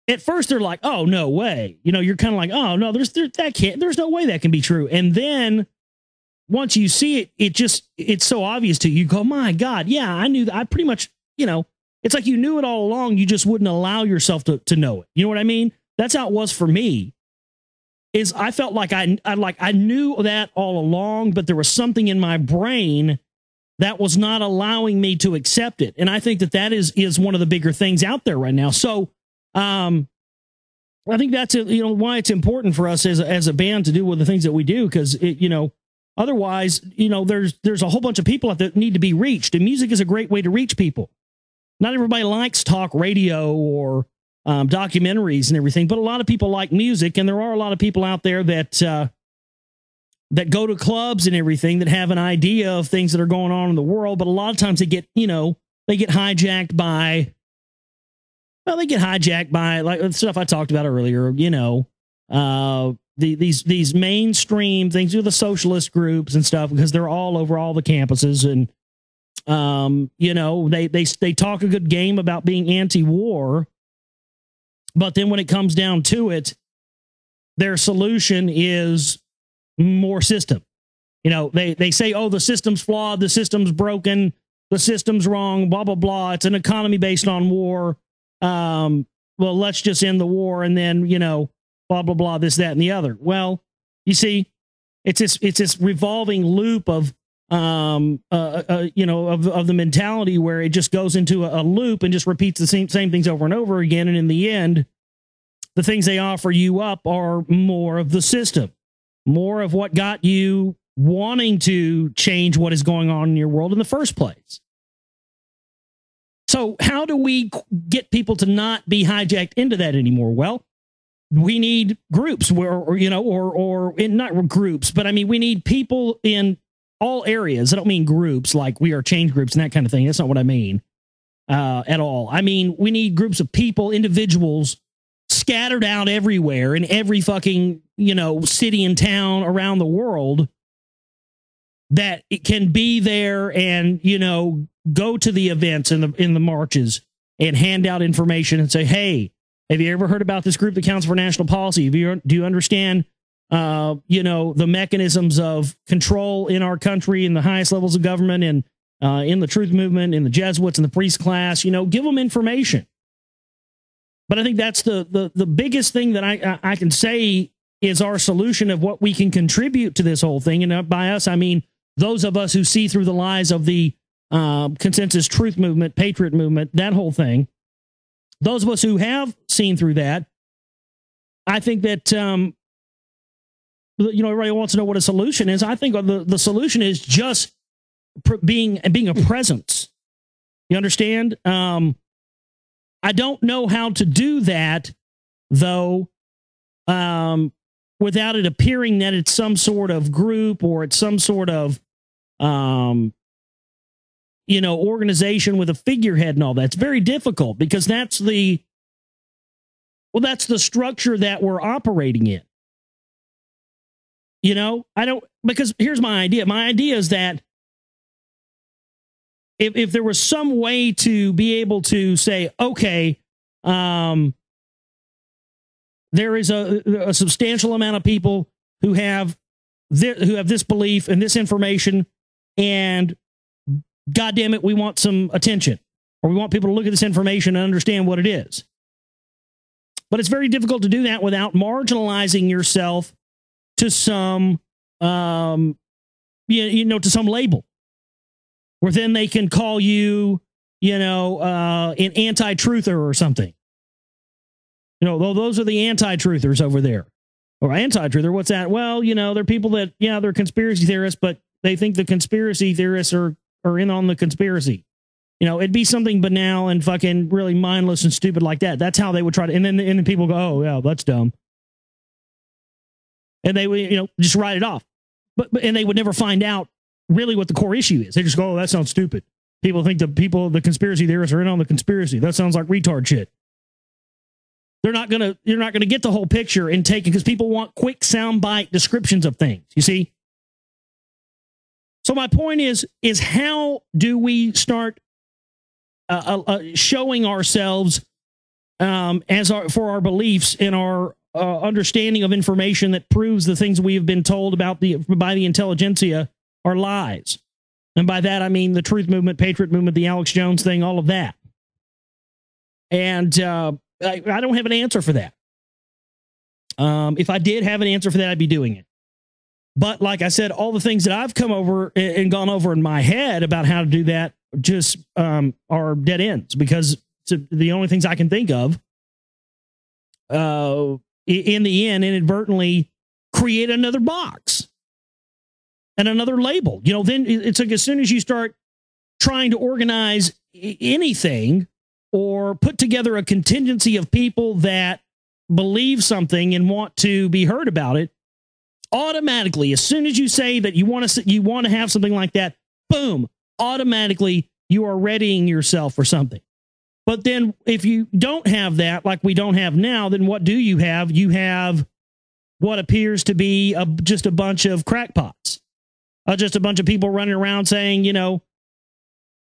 at first they're like, oh, no way. You're kind of like, oh, no, there's no way that can be true. And then once you see it, it's so obvious to you. You go, my God, yeah, I knew that. I pretty much, it's like you knew it all along. You just wouldn't allow yourself to know it. You know what I mean? That's how it was for me. Is I felt like I knew that all along, but there was something in my brain that was not allowing me to accept it. And I think that is one of the bigger things out there right now. So, I think that's why it's important for us as a band to do with the things that we do, because otherwise, there's a whole bunch of people that need to be reached, and music is a great way to reach people. Not everybody likes talk radio or documentaries and everything. But a lot of people like music, and there are a lot of people out there that that go to clubs and everything that have an idea of things that are going on in the world. But a lot of times they get, they get hijacked by, like stuff I talked about earlier, these mainstream things, the socialist groups and stuff, because they're all over all the campuses. And, they talk a good game about being anti-war. But then when it comes down to it, their solution is more system. They say, oh, the system's flawed, the system's broken, the system's wrong, blah, blah, blah. It's an economy based on war. Well, let's just end the war, and then, blah, blah, blah, this, that, and the other. Well, you see, it's this revolving loop of, of the mentality where it just goes into a loop and just repeats the same things over and over again. And in the end, the things they offer you up are more of the system, more of what got you wanting to change what is going on in your world in the first place. So how do we get people to not be hijacked into that anymore? Well, we need groups or not groups, but I mean, we need people in all areas. I don't mean groups like We Are Change groups and that kind of thing. That's not what I mean at all. I mean, we need groups of people, individuals scattered out everywhere in every fucking, city and town around the world that it can be there and, go to the events in the marches and hand out information and say, hey, have you ever heard about this group that counts for national policy? Do you understand, the mechanisms of control in our country in the highest levels of government and in the truth movement, in the Jesuits and the priest class? Give them information. But I think that's the biggest thing that I can say is our solution of what we can contribute to this whole thing. And by us, I mean those of us who see through the lies of the consensus truth movement, patriot movement, that whole thing. Those of us who have seen through that, I think that, everybody wants to know what a solution is. I think the solution is just being a presence. You understand? I don't know how to do that, though, without it appearing that it's some sort of group or it's some sort of, organization with a figurehead and all that. It's very difficult because that's the structure that we're operating in. Because here's my idea. My idea is that if there was some way to be able to say, okay, there is a substantial amount of people who have this belief and this information, and God damn it, we want some attention, or we want people to look at this information and understand what it is. But it's very difficult to do that without marginalizing yourself to some, to some label, where then they can call you, an anti-truther or something. Those are the anti-truthers over there. Or anti-truther, what's that? Well, they're people that, they're conspiracy theorists, but they think the conspiracy theorists are in on the conspiracy. It'd be something banal and fucking really mindless and stupid like that. That's how they would try to, and then people go, oh, yeah, that's dumb. And they would, just write it off. But they would never find out really what the core issue is. They just go, oh, that sounds stupid. People think the conspiracy theorists are in on the conspiracy. That sounds like retard shit. You're not gonna get the whole picture and take it, because people want quick soundbite descriptions of things. You see. So my point is how do we start showing ourselves for our beliefs and our understanding of information that proves the things we have been told about by the intelligentsia are lies. And by that, I mean the truth movement, patriot movement, the Alex Jones thing, all of that. And I don't have an answer for that. If I did have an answer for that, I'd be doing it. But like I said, all the things that I've come over and gone over in my head about how to do that just are dead ends, because the only things I can think of in the end inadvertently create another box and another label. Then it's like as soon as you start trying to organize anything, or put together a contingency of people that believe something and want to be heard about it, automatically, as soon as you say that you want to have something like that, boom, automatically you are readying yourself for something. But then if you don't have that, like we don't have now, then what do you have? You have what appears to be just a bunch of crackpots, just a bunch of people running around saying, you know,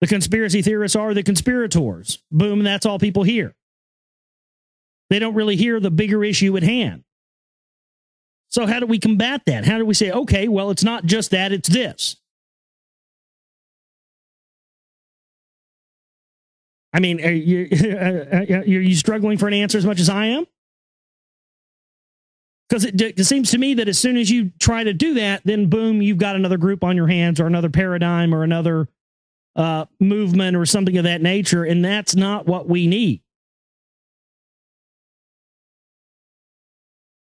the conspiracy theorists are the conspirators. Boom, that's all people hear. They don't really hear the bigger issue at hand. So how do we combat that? How do we say, okay, well, it's not just that, it's this? I mean, are you struggling for an answer as much as I am? Because it seems to me that as soon as you try to do that, then boom, you've got another group on your hands, or another paradigm, or another movement, or something of that nature, and that's not what we need.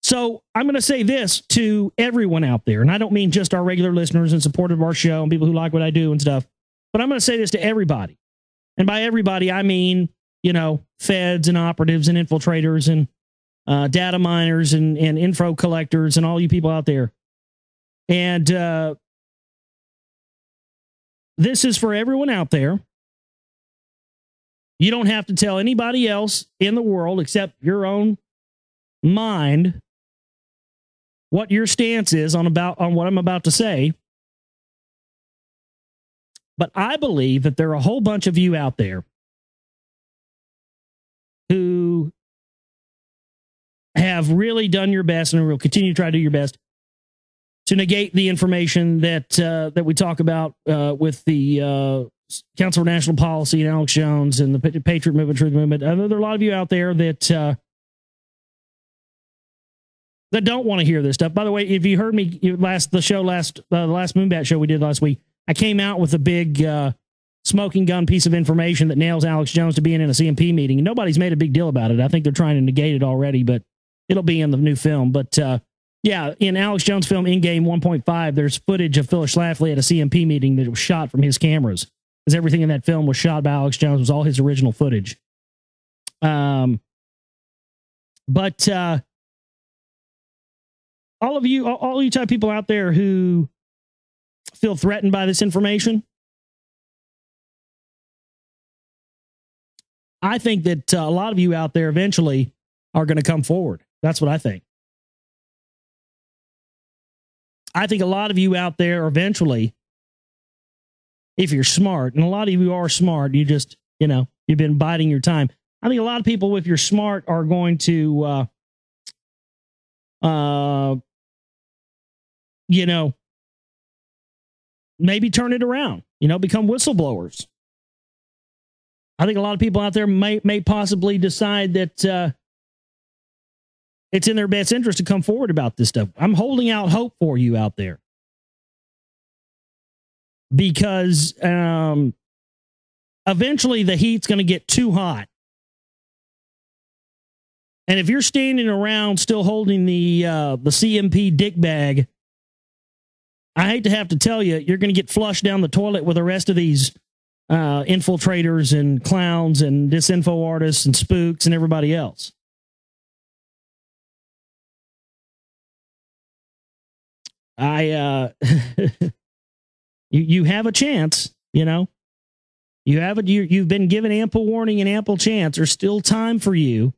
So I'm going to say this to everyone out there, and I don't mean just our regular listeners and supporters of our show and people who like what I do and stuff, but I'm going to say this to everybody. And by everybody, I mean, you know, feds and operatives and infiltrators and data miners and info collectors and all you people out there. And this is for everyone out there. You don't have to tell anybody else in the world except your own mind what your stance is on what I'm about to say. But I believe that there are a whole bunch of you out there who have really done your best and will continue to try to do your best to negate the information that we talk about with the Council for National Policy and Alex Jones and the Patriot Movement, Truth Movement. There are a lot of you out there that don't want to hear this stuff. By the way, if you heard me the last Moonbat show we did last week, I came out with a big smoking gun piece of information that nails Alex Jones to being in a CMP meeting. And nobody's made a big deal about it. I think they're trying to negate it already, but it'll be in the new film. But yeah, in Alex Jones' film In Game 1.5, there's footage of Phyllis Schlafly at a CMP meeting that was shot from his cameras. Because everything in that film was shot by Alex Jones, was all his original footage. But all you type people out there who feel threatened by this information, I think that a lot of you out there eventually are going to come forward. That's what I think. I think a lot of you out there eventually, if you're smart, and a lot of you are smart, you just, you know, you've been biding your time. I think a lot of people, if you're smart, are going to, you know, maybe turn it around, you know, become whistleblowers. I think a lot of people out there may possibly decide that it's in their best interest to come forward about this stuff. I'm holding out hope for you out there, because eventually the heat's going to get too hot. And if you're standing around still holding the CMP dick bag, I hate to have to tell you, you're going to get flushed down the toilet with the rest of these infiltrators and clowns and disinfo artists and spooks and everybody else. You have a chance, you know. You've been given ample warning and ample chance. There's still time for you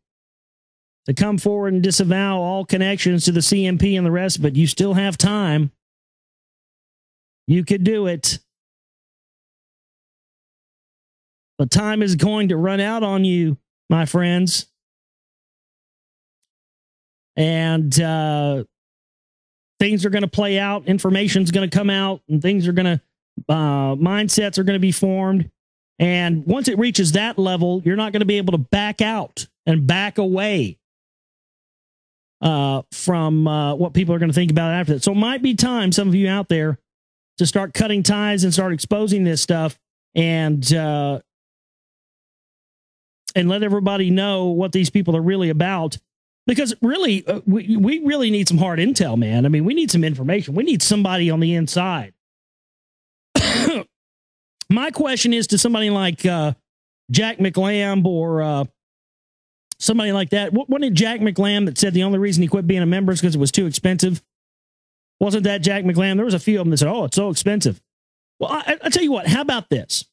to come forward and disavow all connections to the CMP and the rest, but you still have time. You could do it. But time is going to run out on you, my friends. And things are going to play out. Information's going to come out, and things are going to, mindsets are going to be formed. And once it reaches that level, you're not going to be able to back out and back away from what people are going to think about after that. So it might be time, some of you out there, to start cutting ties and start exposing this stuff, and let everybody know what these people are really about. Because really, we really need some hard intel, man. I mean, we need some information. We need somebody on the inside. My question is to somebody like Jack McLamb or somebody like that. Wasn't it Jack McLamb that said the only reason he quit being a member is because it was too expensive? Wasn't that Jack McLamb? There was a few of them that said, oh, it's so expensive. Well, I tell you what, how about this?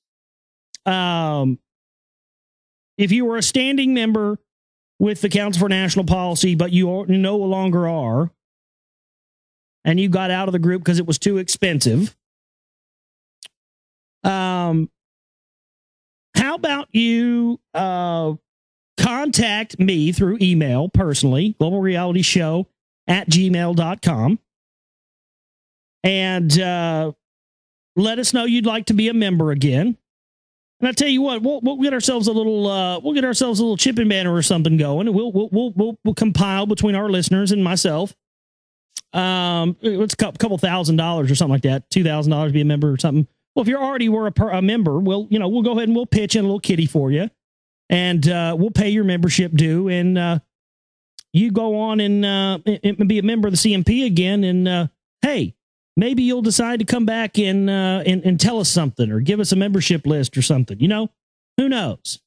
If you were a standing member with the Council for National Policy, but you no longer are, and you got out of the group because it was too expensive, how about you contact me through email personally, globalrealityshow@gmail.com, and let us know you'd like to be a member again. And I tell you what, we'll get ourselves a little chipping banner or something going, and we'll compile between our listeners and myself. It's a couple $1,000s or something like that, $2,000 to be a member or something. Well, if you already were a member, we'll go ahead and we'll pitch in a little kitty for you, and we'll pay your membership due, and you go on and be a member of the CMP again, and hey, maybe you'll decide to come back and tell us something or give us a membership list or something. You know, who knows?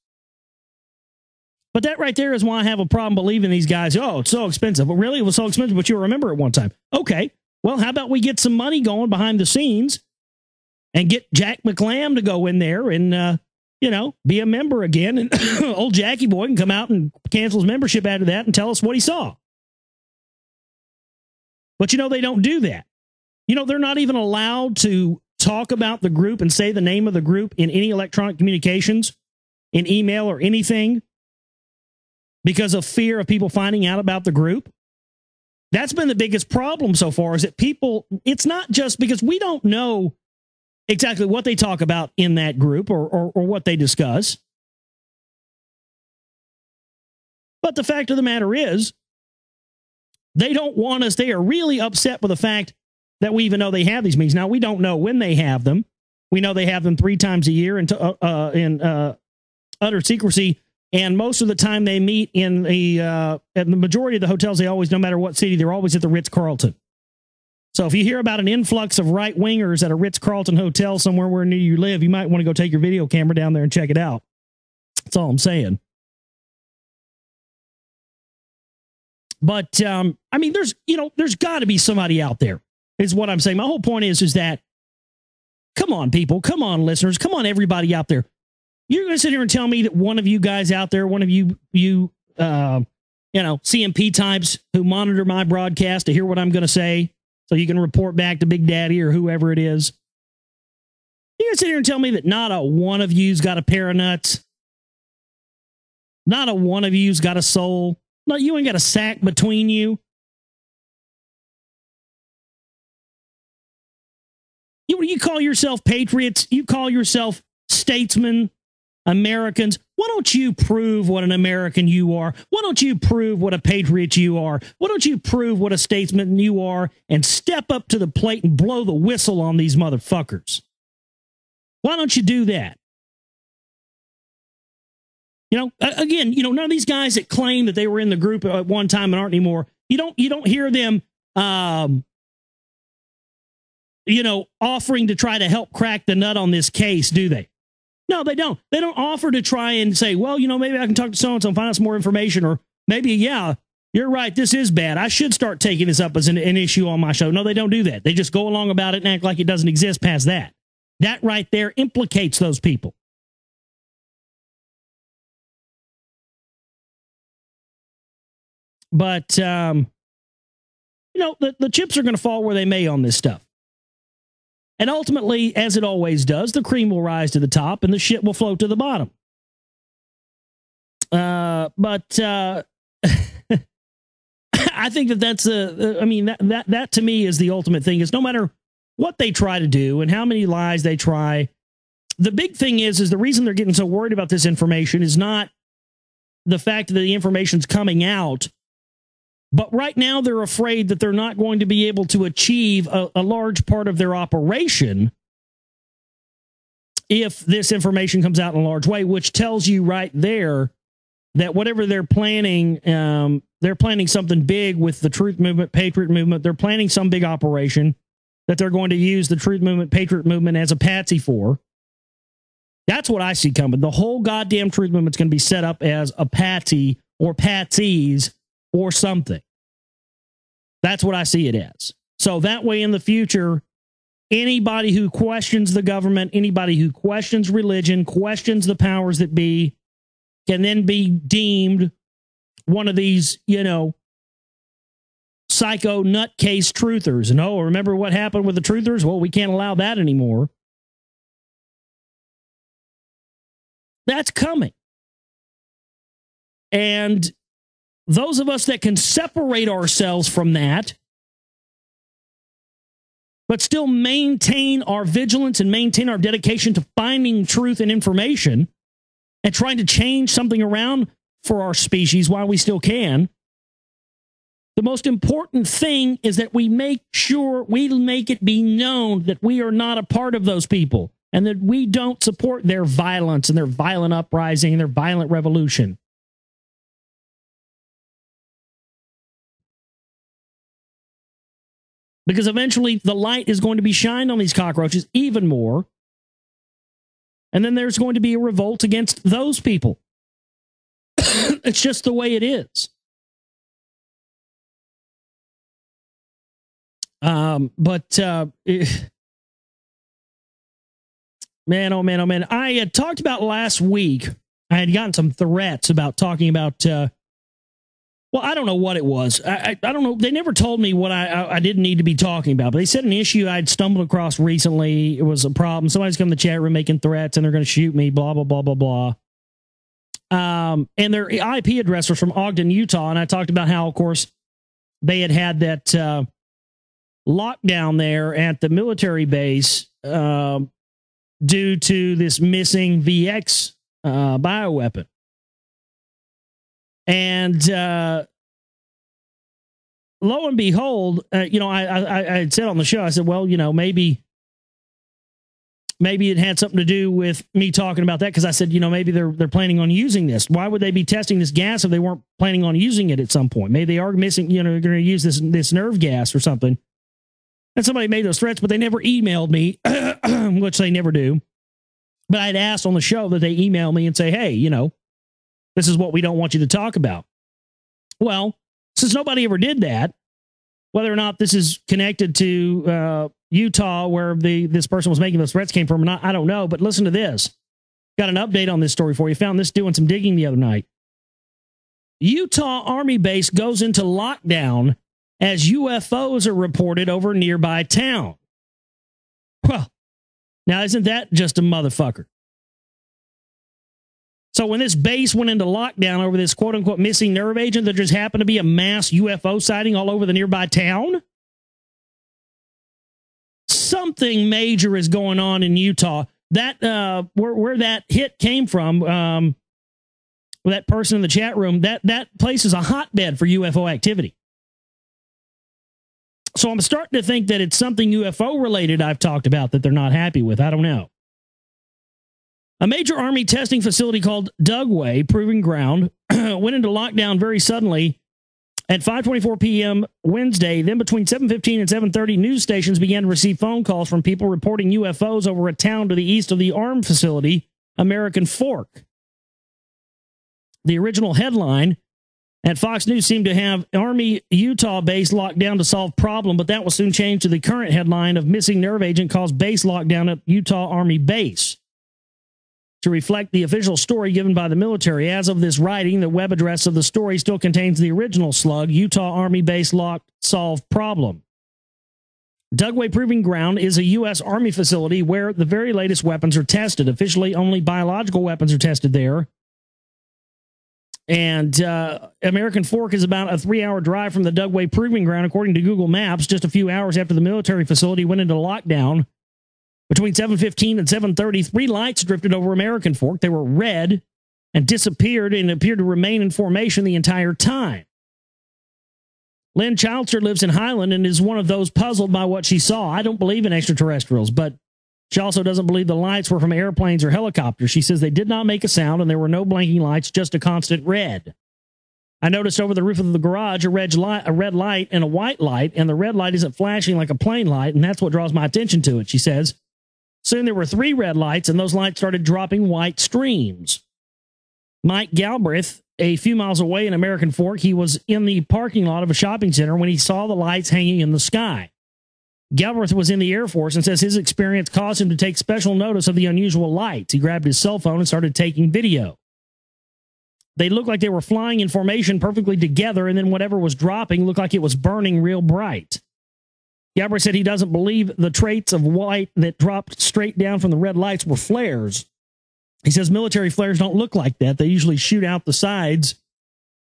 But that right there is why I have a problem believing these guys. Oh, it's so expensive. But really, it was so expensive, but you remember at one time. Okay, well, how about we get some money going behind the scenes and get Jack McLamb to go in there and, be a member again. And old Jackie boy can come out and cancel his membership after that and tell us what he saw. But, they don't do that. They're not even allowed to talk about the group and say the name of the group in any electronic communications, in email or anything, because of fear of people finding out about the group. That's been the biggest problem so far, is that people, it's not just because we don't know exactly what they talk about in that group or what they discuss. But the fact of the matter is, they don't want us. They are really upset with the fact that we even know they have these meetings. Now, we don't know when they have them. We know they have them 3 times a year in utter secrecy. And most of the time they meet at the majority of the hotels, they always, no matter what city, they're always at the Ritz-Carlton. So if you hear about an influx of right-wingers at a Ritz-Carlton hotel somewhere where near you live, you might want to go take your video camera down there and check it out. That's all I'm saying. But, there's got to be somebody out there, is what I'm saying. My whole point is that, come on, people, come on, listeners, come on, everybody out there. You're going to sit here and tell me that one of you guys out there, one of you CMP types who monitor my broadcast to hear what I'm going to say so you can report back to Big Daddy or whoever it is. You're going to sit here and tell me that not a one of you's got a pair of nuts. Not a one of you's got a soul. Not you ain't got a sack between you. You call yourself patriots. You call yourself statesmen, Americans. Why don't you prove what an American you are? Why don't you prove what a patriot you are? Why don't you prove what a statesman you are and step up to the plate and blow the whistle on these motherfuckers? Why don't you do that? Again, none of these guys that claim that they were in the group at one time and aren't anymore, you don't hear them offering to try to help crack the nut on this case, do they? No, they don't. They don't offer to try and say, well, maybe I can talk to so-and-so and find out some more information, or maybe, yeah, you're right, this is bad. I should start taking this up as an issue on my show. No, they don't do that. They just go along about it and act like it doesn't exist past that. That right there implicates those people. But, the chips are going to fall where they may on this stuff. And ultimately, as it always does, the cream will rise to the top and the shit will float to the bottom. But I think that's that to me is the ultimate thing, is no matter what they try to do and how many lies they try, the big thing is the reason they're getting so worried about this information is not the fact that the information's coming out. But right now, they're afraid that they're not going to be able to achieve a large part of their operation if this information comes out in a large way, which tells you right there that whatever they're planning something big with the Truth Movement, Patriot Movement. They're planning some big operation that they're going to use the Truth Movement, Patriot Movement as a patsy for. That's what I see coming. The whole goddamn truth movement's going to be set up as a patsy or patsies or something. That's what I see it as. So that way in the future, anybody who questions the government, anybody who questions religion, questions the powers that be, can then be deemed one of these, psycho nutcase truthers. And, oh, remember what happened with the truthers? Well, we can't allow that anymore. That's coming. And those of us that can separate ourselves from that, but still maintain our vigilance and maintain our dedication to finding truth and information and trying to change something around for our species while we still can, the most important thing is that we make sure we make it be known that we are not a part of those people and that we don't support their violence and their violent uprising and their violent revolution. Because eventually the light is going to be shined on these cockroaches even more. And then there's going to be a revolt against those people. It's just the way it is. Man, oh man, oh man. I had talked about last week, I had gotten some threats about talking about, well, I don't know what it was. I don't know. They never told me what I didn't need to be talking about, but they said an issue I'd stumbled across recently. It was a problem. Somebody's come to the chat room making threats and they're going to shoot me, blah, blah, blah, blah, blah. And their IP address was from Ogden, Utah. And I talked about how, of course, they had that lockdown there at the military base due to this missing VX bioweapon. And lo and behold, I had said on the show, I said, well, maybe it had something to do with me talking about that, because I said, maybe they're planning on using this. Why would they be testing this gas if they weren't planning on using it at some point? Maybe they are missing, they're going to use this nerve gas or something. And somebody made those threats, but they never emailed me, which they never do. But I'd asked on the show that they email me and say, hey, this is what we don't want you to talk about. Well, since nobody ever did that, whether or not this is connected to Utah, where this person was making those threats came from or not, I don't know. But listen to this. Got an update on this story for you. Found this doing some digging the other night. Utah Army base goes into lockdown as UFOs are reported over nearby town. Well, now isn't that just a motherfucker? So when this base went into lockdown over this quote-unquote missing nerve agent, there just happened to be a mass UFO sighting all over the nearby town? Something major is going on in Utah. That where that hit came from, that person in the chat room, that place is a hotbed for UFO activity. So I'm starting to think that it's something UFO related I've talked about that they're not happy with. I don't know. A major Army testing facility called Dugway Proving Ground went into lockdown very suddenly at 5:24 p.m. Wednesday. Then between 7:15 and 7:30, news stations began to receive phone calls from people reporting UFOs over a town to the east of the armed facility, American Fork. The original headline at Fox News seemed to have Army Utah base locked down to solve problem, but that will soon change to the current headline of missing nerve agent caused base lockdown at Utah Army base. To reflect the official story given by the military. As of this writing, the web address of the story still contains the original slug, Utah Army base locked, solve problem. Dugway Proving Ground is a U.S. Army facility where the very latest weapons are tested. Officially, only biological weapons are tested there. And American Fork is about a 3-hour drive from the Dugway Proving Ground, according to Google Maps, just a few hours after the military facility went into lockdown. Between 7:15 and 7:30, 3 lights drifted over American Fork. They were red and disappeared and appeared to remain in formation the entire time. Lynn Chilster lives in Highland and is one of those puzzled by what she saw. I don't believe in extraterrestrials, but she also doesn't believe the lights were from airplanes or helicopters. She says they did not make a sound and there were no blinking lights, just a constant red. I noticed over the roof of the garage a red light and a white light, and the red light isn't flashing like a plane light, and that's what draws my attention to it, she says. Soon there were 3 red lights, and those lights started dropping white streams. Mike Galbraith, a few miles away in American Fork, he was in the parking lot of a shopping center when he saw the lights hanging in the sky. Galbraith was in the Air Force and says his experience caused him to take special notice of the unusual lights. He grabbed his cell phone and started taking video. They looked like they were flying in formation perfectly together, and then whatever was dropping looked like it was burning real bright. Galbraith said he doesn't believe the traits of white that dropped straight down from the red lights were flares. He says military flares don't look like that. They usually shoot out the sides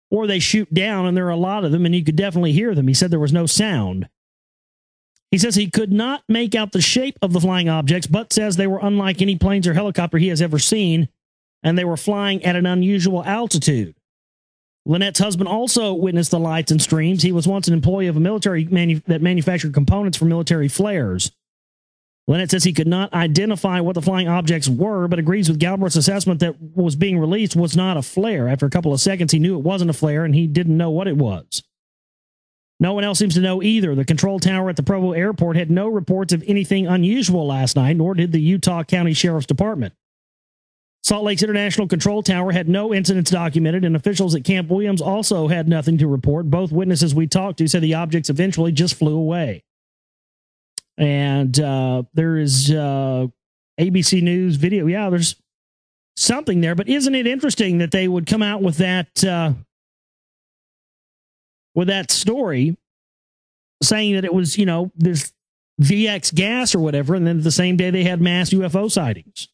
or they shoot down, and there are a lot of them, and you could definitely hear them. He said there was no sound. He says he could not make out the shape of the flying objects, but says they were unlike any planes or helicopter he has ever seen, and they were flying at an unusual altitude. Lynette's husband also witnessed the lights and streams. He was once an employee of a military that manufactured components for military flares. Lynette says he could not identify what the flying objects were, but agrees with Galbraith's assessment that what was being released was not a flare. After a couple of seconds, he knew it wasn't a flare, and he didn't know what it was. No one else seems to know either. The control tower at the Provo airport had no reports of anything unusual last night, nor did the Utah County Sheriff's Department. Salt Lake's International Control Tower had no incidents documented, and officials at Camp Williams also had nothing to report. Both witnesses we talked to said the objects eventually just flew away. And there is ABC News video. Yeah, there's something there, but isn't it interesting that they would come out with that story saying that it was, this VX gas or whatever, and then the same day they had mass UFO sightings.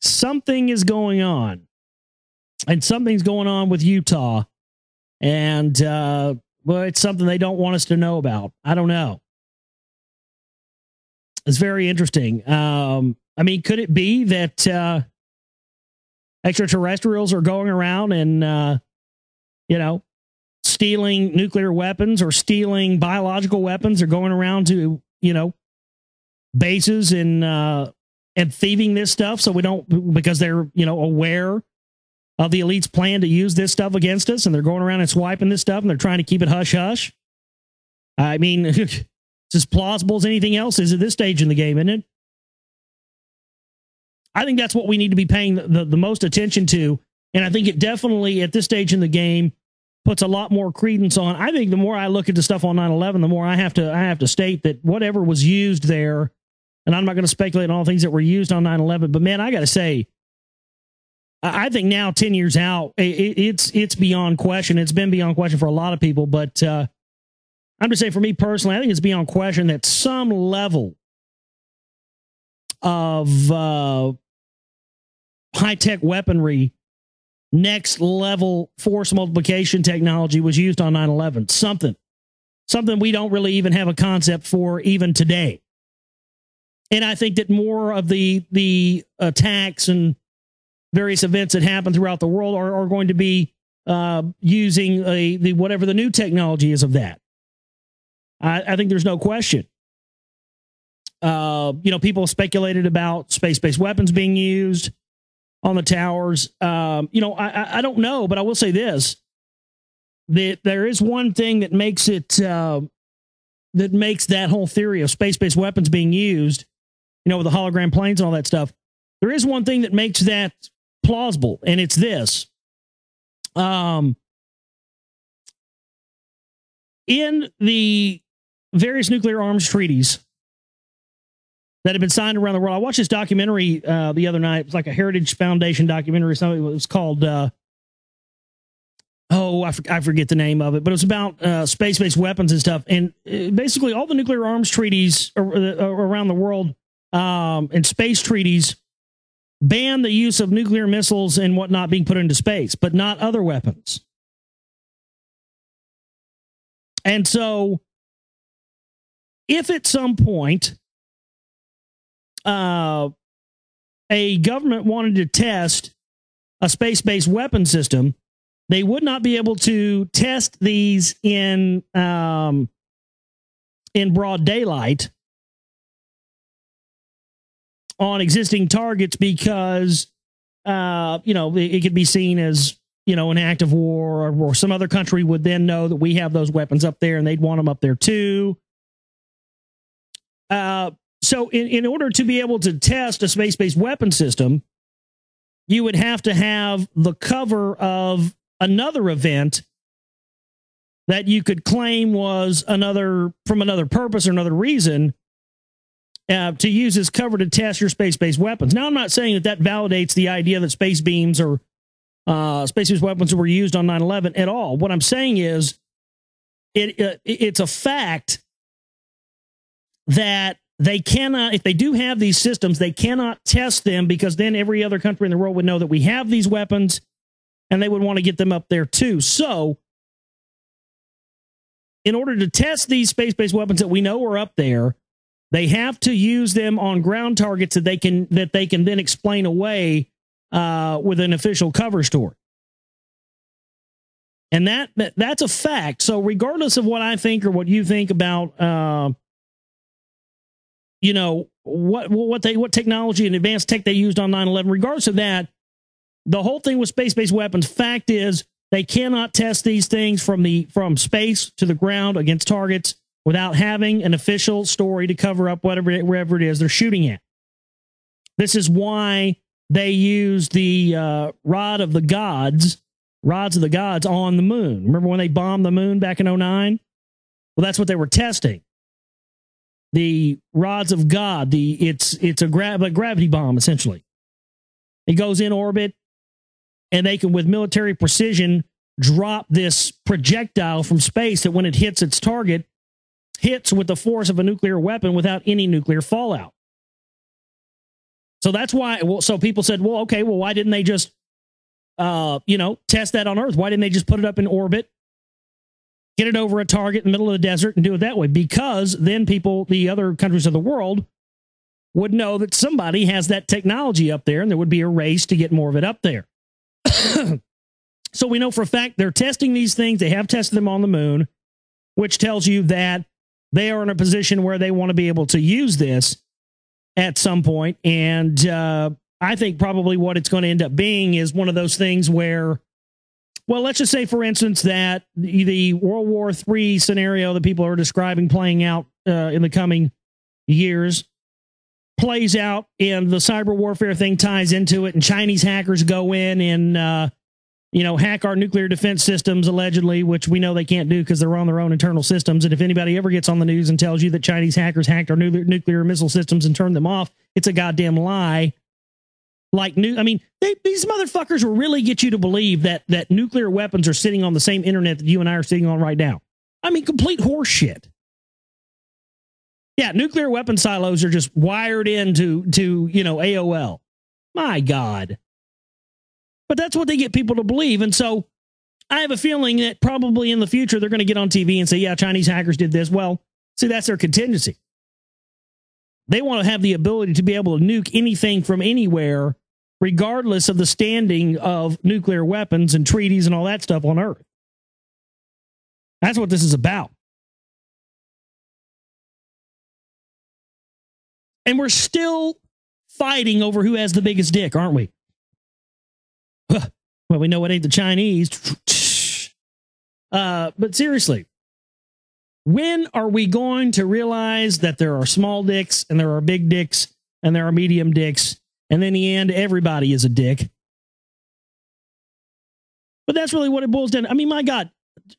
Something is going on, and something's going on with Utah, and well, it's something they don't want us to know about. I don't know. It's very interesting. I mean, could it be that extraterrestrials are going around and, stealing nuclear weapons or stealing biological weapons? They're going around to, bases and thieving this stuff, so we don't, because they're, aware of the elite's plan to use this stuff against us, and they're going around and swiping this stuff, and they're trying to keep it hush-hush. I mean, it's as plausible as anything else is at this stage in the game, isn't it? I think that's what we need to be paying the most attention to, and I think it definitely, at this stage in the game, puts a lot more credence on. I think the more I look at the stuff on 9/11, the more I have to state that whatever was used there, and I'm not going to speculate on all things that were used on 9/11, but man, I got to say, I think now 10 years out, it's beyond question. It's been beyond question for a lot of people, but I'm just saying for me personally, I think it's beyond question that some level of high-tech weaponry, next level force multiplication technology was used on 9/11. Something we don't really even have a concept for even today. And I think that more of the attacks and various events that happen throughout the world are going to be using the whatever the new technology is of that. I think there's no question. People speculated about space-based weapons being used on the towers. I don't know, but I will say this: that there is one thing that makes it that makes that whole theory of space-based weapons being used, with the hologram planes and all that stuff. There is one thing that makes that plausible, and it's this. In the various nuclear arms treaties that have been signed around the world, I watched this documentary the other night. It was like a Heritage Foundation documentary. Something. It was called, I forget the name of it, but it was about space-based weapons and stuff. And basically all the nuclear arms treaties around the world and space treaties ban the use of nuclear missiles and whatnot being put into space, but not other weapons. And so if at some point a government wanted to test a space-based weapon system, they would not be able to test these in broad daylight on existing targets because, it could be seen as, an act of war, or some other country would then know that we have those weapons up there and they'd want them up there too. So in order to be able to test a space-based weapon system, you would have to have the cover of another event that you could claim was from another purpose or another reason to use as cover to test your space-based weapons. Now, I'm not saying that validates the idea that space beams or space-based weapons were used on 9/11 at all. What I'm saying is it's a fact that they cannot, if they do have these systems, they cannot test them, because then every other country in the world would know that we have these weapons and they would want to get them up there too. So in order to test these space-based weapons that we know are up there, they have to use them on ground targets that they can then explain away with an official cover story. And that's a fact. So regardless of what I think or what you think about what technology and advanced tech they used on 9/11, regardless of that, the whole thing with space-based weapons, fact is they cannot test these things from space to the ground against targets without having an official story to cover up wherever it is they're shooting at. This is why they use the rods of the gods on the moon. Remember when they bombed the moon back in 2009? Well, that's what they were testing. The rods of God. It's a gravity bomb, essentially. It goes in orbit, and they can, with military precision, drop this projectile from space that when it hits its target, hits with the force of a nuclear weapon without any nuclear fallout. So that's why, so people said, well, okay, well, why didn't they just, test that on Earth? Why didn't they just put it up in orbit, get it over a target in the middle of the desert and do it that way? Because then the other countries of the world, would know that somebody has that technology up there, and there would be a race to get more of it up there. So we know for a fact they're testing these things. They have tested them on the moon, which tells you that they are in a position where they want to be able to use this at some point. And I think probably what it's going to end up being is one of those things where, well, let's just say, for instance, that the World War III scenario that people are describing playing out in the coming years plays out, and the cyber warfare thing ties into it, and Chinese hackers go in and hack our nuclear defense systems, allegedly, which we know they can't do because they're on their own internal systems. And if anybody ever gets on the news and tells you that Chinese hackers hacked our nuclear missile systems and turned them off, it's a goddamn lie. These motherfuckers will really get you to believe that nuclear weapons are sitting on the same internet that you and I are sitting on right now. I mean, complete horseshit. Yeah, nuclear weapon silos are just wired into AOL. My God. But that's what they get people to believe. And so I have a feeling that probably in the future they're going to get on TV and say, yeah, Chinese hackers did this. Well, see, that's their contingency. They want to have the ability to be able to nuke anything from anywhere, regardless of the standing of nuclear weapons and treaties and all that stuff on Earth. That's what this is about. And we're still fighting over who has the biggest dick, aren't we? Well, we know it ain't the Chinese. But seriously, when are we going to realize that there are small dicks and there are big dicks and there are medium dicks, and in the end, everybody is a dick? But that's really what it boils down to. I mean, my God,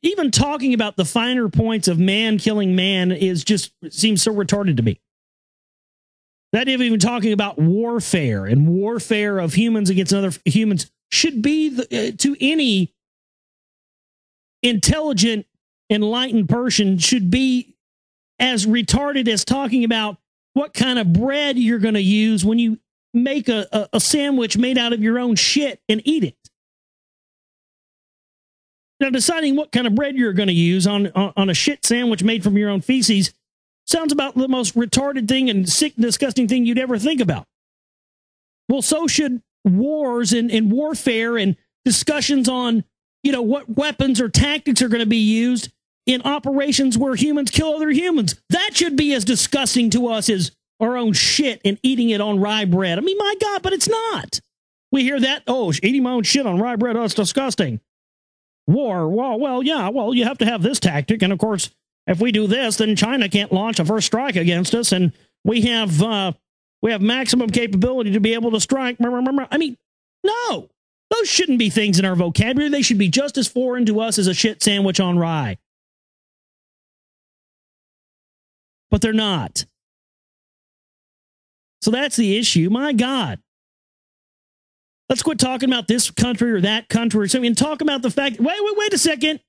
even talking about the finer points of man killing man seems so retarded to me. That even talking about warfare and warfare of humans against other humans should be, to any intelligent, enlightened person, should be as retarded as talking about what kind of bread you're going to use when you make a sandwich made out of your own shit and eat it. Now, deciding what kind of bread you're going to use on a shit sandwich made from your own feces sounds about the most retarded thing and sick, disgusting thing you'd ever think about. Well, so should wars and warfare and discussions on, what weapons or tactics are going to be used in operations where humans kill other humans. That should be as disgusting to us as our own shit and eating it on rye bread. I mean, my God, but it's not. We hear that, eating my own shit on rye bread, that's disgusting. War, well, you have to have this tactic, and of course, if we do this, then China can't launch a first strike against us, and We have maximum capability to be able to strike. I mean, no, those shouldn't be things in our vocabulary. They should be just as foreign to us as a shit sandwich on rye. But they're not. So that's the issue. My God. Let's quit talking about this country or that country or something and talk about the fact, wait a second.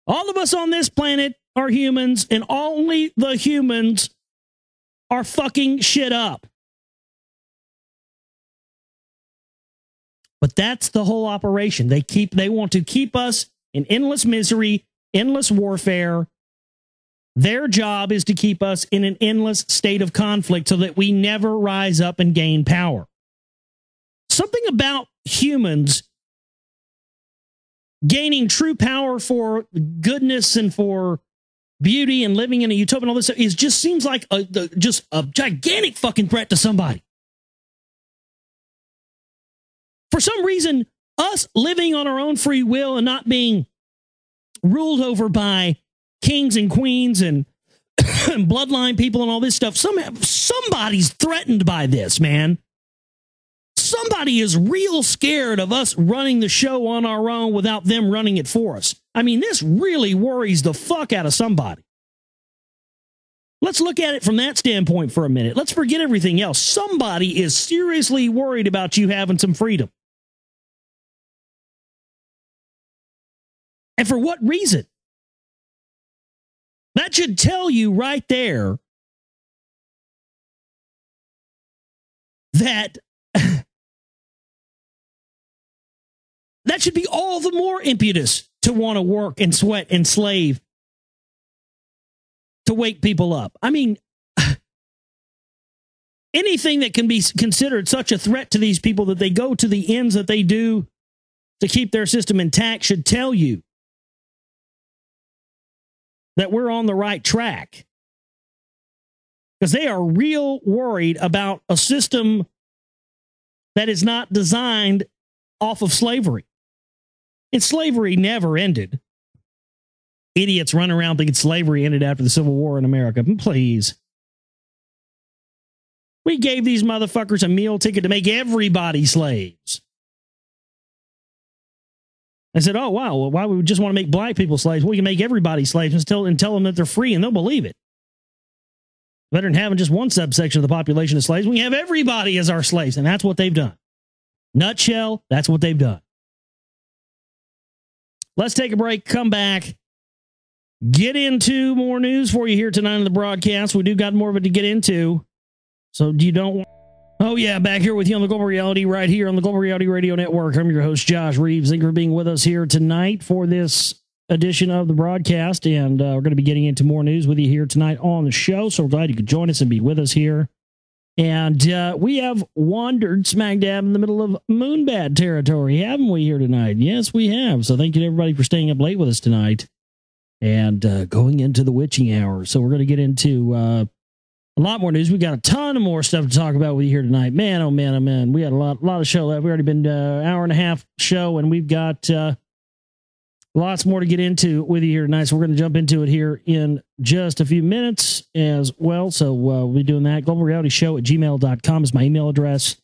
All of us on this planet are humans, and only the humans are fucking shit up. But that's the whole operation. They want to keep us in endless misery, endless warfare. Their job is to keep us in an endless state of conflict so that we never rise up and gain power. Something about humans gaining true power for goodness and for beauty and living in a utopia and all this stuff just seems like just a gigantic fucking threat to somebody. For some reason, us living on our own free will and not being ruled over by kings and queens and bloodline people and all this stuff, somebody's threatened by this, man. Somebody is real scared of us running the show on our own without them running it for us. I mean, this really worries the fuck out of somebody. Let's look at it from that standpoint for a minute. Let's forget everything else. Somebody is seriously worried about you having some freedom. And for what reason? That should tell you right there that that should be all the more impetus to want to work and sweat and slave to wake people up. I mean, anything that can be considered such a threat to these people that they go to the ends that they do to keep their system intact should tell you that we're on the right track. Because they are real worried about a system that is not designed off of slavery. And slavery never ended. Idiots run around thinking slavery ended after the Civil War in America. Please. We gave these motherfuckers a meal ticket to make everybody slaves. I said, oh, wow, well, why would we just want to make black people slaves? We can make everybody slaves and tell them that they're free, and they'll believe it. Better than having just one subsection of the population as slaves. We can have everybody as our slaves, and that's what they've done. Nutshell, that's what they've done. Let's take a break, come back, get into more news for you here tonight on the broadcast. We do got more of it to get into, so you don't want... Oh, yeah, back here with you on the Global Reality right here on the Global Reality Radio Network. I'm your host, Josh Reeves. Thank you for being with us here tonight for this edition of the broadcast, and we're going to be getting into more news with you here tonight on the show, so we're glad you could join us and be with us here. And we have wandered smack dab in the middle of Moonbat territory, haven't we, here tonight? Yes, we have. So thank you to everybody for staying up late with us tonight and going into the witching hour. So we're going to get into a lot more news. We got a ton of more stuff to talk about with you here tonight. Man, oh man, oh man. We had a lot of show left. We've already been an hour and a half show, and we've got lots more to get into with you here tonight. So we're going to jump into it here in just a few minutes as well. So we'll be doing that. GlobalRealityShow@gmail.com is my email address.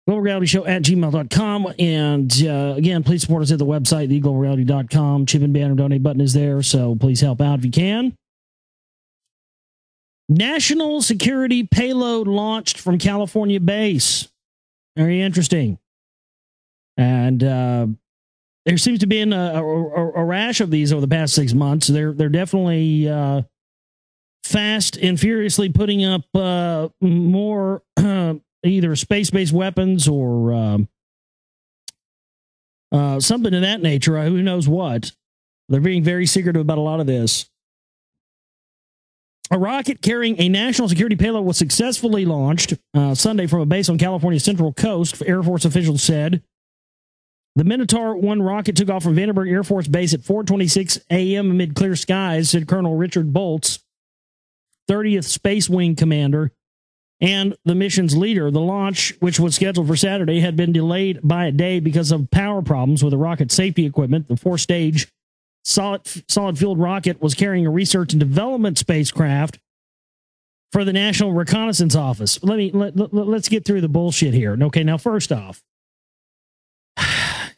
GlobalRealityShow@gmail.com. And again, please support us at the website, theglobalreality.com. Chip and banner donate button is there. So please help out if you can. National security payload launched from California base. Very interesting. And there seems to be a rash of these over the past 6 months. They're definitely fast and furiously putting up more either space-based weapons or something of that nature. Who knows what? They're being very secretive about a lot of this. A rocket carrying a national security payload was successfully launched Sunday from a base on California's Central Coast, Air Force officials said. The Minotaur 1 rocket took off from Vandenberg Air Force Base at 4:26 a.m. amid clear skies, said Colonel Richard Bolts, 30th Space Wing commander and the mission's leader. The launch, which was scheduled for Saturday, had been delayed by a day because of power problems with the rocket safety equipment. The 4-stage solid-fueled rocket was carrying a research and development spacecraft for the National Reconnaissance Office. Let's get through the bullshit here. Okay, now first off,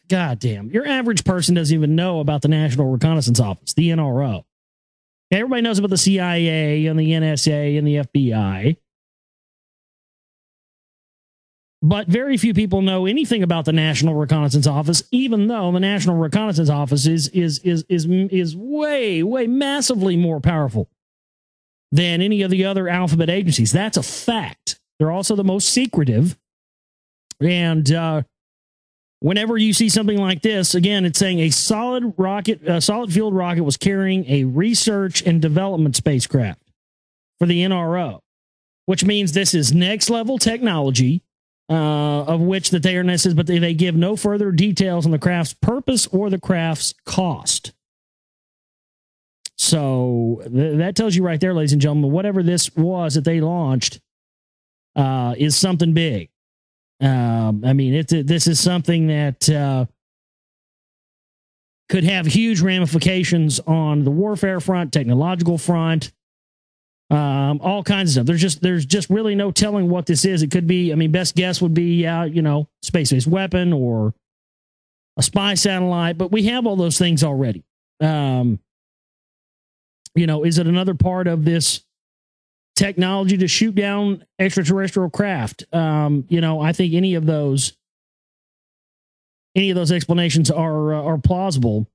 goddamn, your average person doesn't even know about the National Reconnaissance Office, the NRO. Everybody knows about the CIA and the NSA and the FBI. But very few people know anything about the National Reconnaissance Office, even though the National Reconnaissance Office is way, way massively more powerful than any of the other alphabet agencies. That's a fact. They're also the most secretive. And whenever you see something like this, again, it's saying a solid fueled rocket was carrying a research and development spacecraft for the NRO, which means this is next level technology. Of which that they are necessary, but they give no further details on the craft's purpose or the craft's cost. So that tells you right there, ladies and gentlemen, whatever this was that they launched is something big. I mean, this is something that could have huge ramifications on the warfare front, technological front. All kinds of stuff. There's just really no telling what this is. It could be, I mean, best guess would be, space-based weapon or a spy satellite, but we have all those things already. Is it another part of this technology to shoot down extraterrestrial craft? I think any of those explanations are plausible.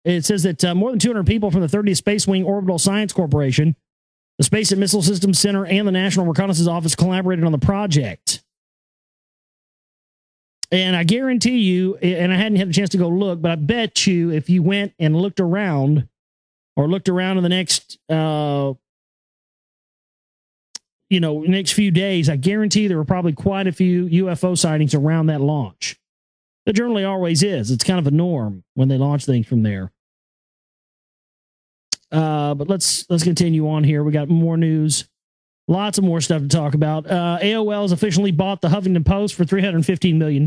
It says that more than 200 people from the 30th Space Wing Orbital Science Corporation, the Space and Missile Systems Center, and the National Reconnaissance Office collaborated on the project. And I guarantee you, and I hadn't had a chance to go look, but I bet you if you went and looked around in the next, next few days, I guarantee there were probably quite a few UFO sightings around that launch. There generally always is. It's kind of a norm when they launch things from there. But let's continue on here. We got more news, lots of more stuff to talk about. AOL has officially bought the Huffington Post for $315 million.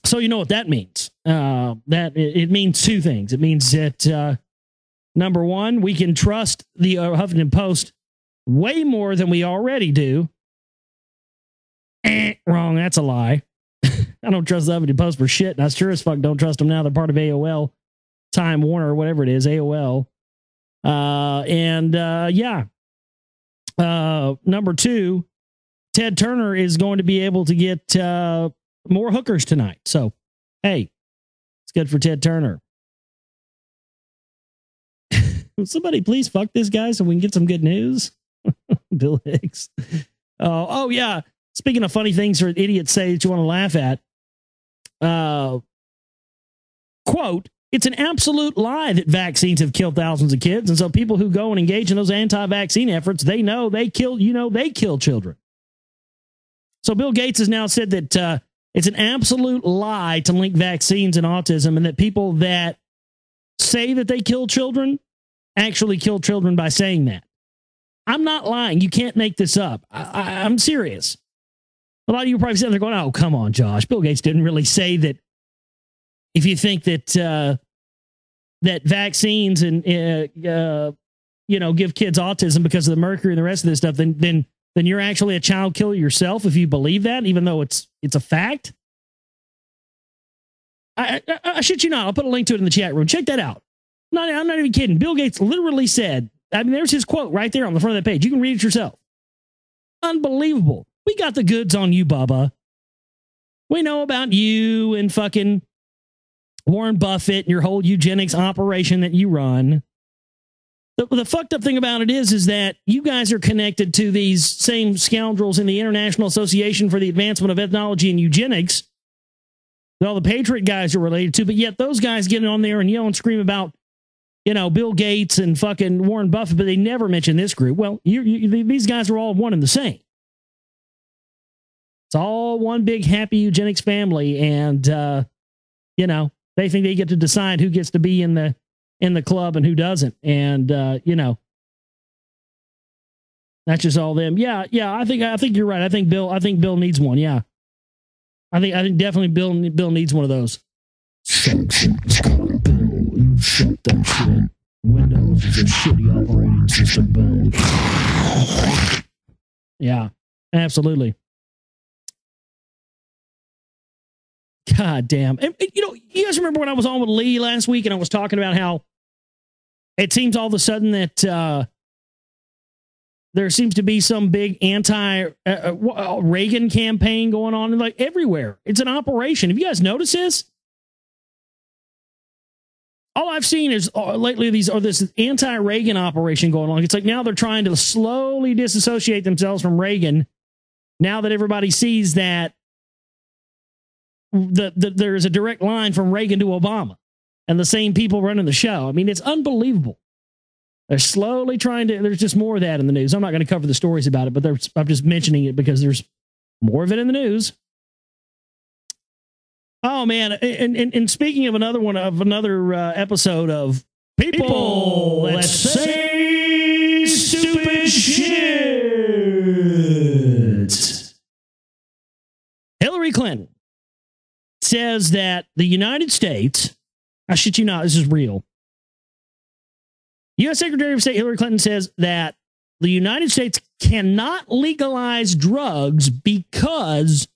So you know what that means. That it means two things. It means that number one, we can trust the Huffington Post way more than we already do. Wrong. That's a lie. I don't trust the Huffington Post for shit, and I sure as fuck don't trust them now. They're part of AOL, Time Warner, whatever it is, AOL. Number two, Ted Turner is going to be able to get more hookers tonight. So, hey, it's good for Ted Turner. Somebody please fuck this guy so we can get some good news. Bill Hicks. Oh, yeah. Speaking of funny things for idiots say that you want to laugh at, quote, it's an absolute lie that vaccines have killed thousands of kids. And so people who go and engage in those anti-vaccine efforts, they know they kill children. So Bill Gates has now said that it's an absolute lie to link vaccines and autism, and that people that say that they kill children actually kill children by saying that. I'm not lying. You can't make this up. I'm serious. A lot of you are probably sitting there going, oh, come on, Josh. Bill Gates didn't really say that if you think that that vaccines and give kids autism because of the mercury and the rest of this stuff, then you're actually a child killer yourself if you believe that, even though it's a fact. I shit you not. I'll put a link to it in the chat room. Check that out. I'm not even kidding. Bill Gates literally said, I mean, there's his quote right there on the front of the page. You can read it yourself. Unbelievable. We got the goods on you, Bubba. We know about you and fucking Warren Buffett and your whole eugenics operation that you run. The fucked up thing about it is that you guys are connected to these same scoundrels in the International Association for the Advancement of Ethnology and Eugenics that all the Patriot guys are related to, but yet those guys get on there and yell and scream about, Bill Gates and fucking Warren Buffett, but they never mention this group. Well, these guys are all one and the same. It's all one big happy eugenics family, and they think they get to decide who gets to be in the club and who doesn't, and that's just all them. Yeah. I think you're right. I think Bill needs one. Yeah, I think definitely Bill needs one of those. fuck that shit. Windows is a shitty operating system, man. Yeah, absolutely. God damn. And, you guys remember when I was on with Lee last week and I was talking about how it seems all of a sudden that there seems to be some big anti-Reagan campaign going on like everywhere. It's an operation. Have you guys noticed this? All I've seen is lately this anti-Reagan operation going on. It's like now they're trying to slowly disassociate themselves from Reagan. Now that everybody sees that there is a direct line from Reagan to Obama and the same people running the show. I mean, it's unbelievable. They're slowly trying to, there's just more of that in the news. I'm not going to cover the stories about it, but I'm just mentioning it because there's more of it in the news. Oh man. And speaking of another episode of people that say stupid shit. Hillary Clinton says that the United States, I shit you not, this is real. U.S. Secretary of State Hillary Clinton says that the United States cannot legalize drugs because,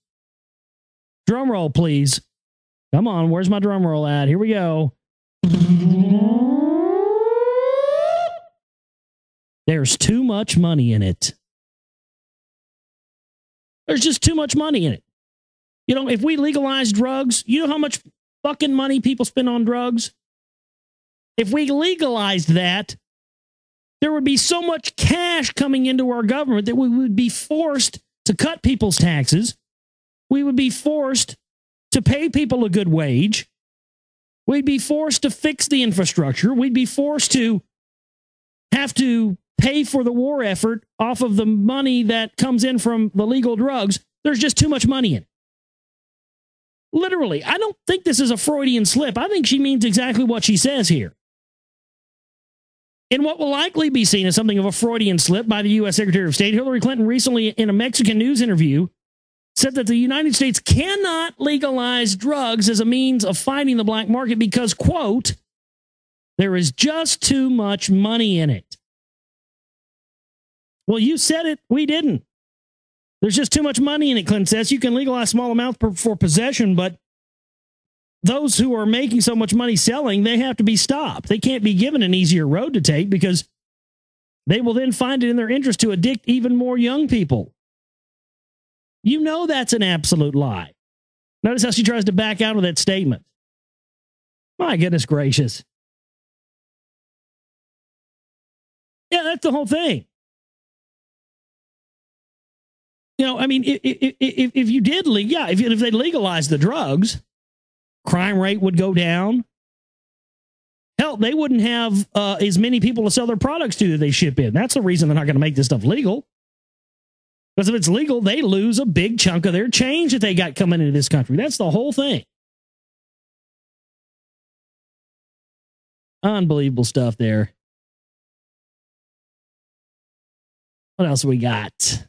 drum roll, please. Come on, where's my drum roll at? Here we go. There's too much money in it. There's just too much money in it. If we legalize drugs, you know how much fucking money people spend on drugs? If we legalized that, there would be so much cash coming into our government that we would be forced to cut people's taxes. We would be forced to pay people a good wage. We'd be forced to fix the infrastructure. We'd be forced to have to pay for the war effort off of the money that comes in from the legal drugs. There's just too much money in it. Literally, I don't think this is a Freudian slip. I think she means exactly what she says here. In what will likely be seen as something of a Freudian slip by the U.S. Secretary of State, Hillary Clinton recently in a Mexican news interview said that the United States cannot legalize drugs as a means of fighting the black market because, quote, there is just too much money in it. Well, you said it. We didn't. There's just too much money in it, Clinton says. You can legalize small amounts for possession, but those who are making so much money selling, they have to be stopped. They can't be given an easier road to take because they will then find it in their interest to addict even more young people. You know that's an absolute lie. Notice how she tries to back out of that statement. My goodness gracious. Yeah, that's the whole thing. I mean, if you did, if they legalized the drugs, crime rate would go down. Hell, they wouldn't have as many people to sell their products to that they ship in. That's the reason they're not going to make this stuff legal. Because if it's legal, they lose a big chunk of their change that they got coming into this country. That's the whole thing. Unbelievable stuff there. What else we got?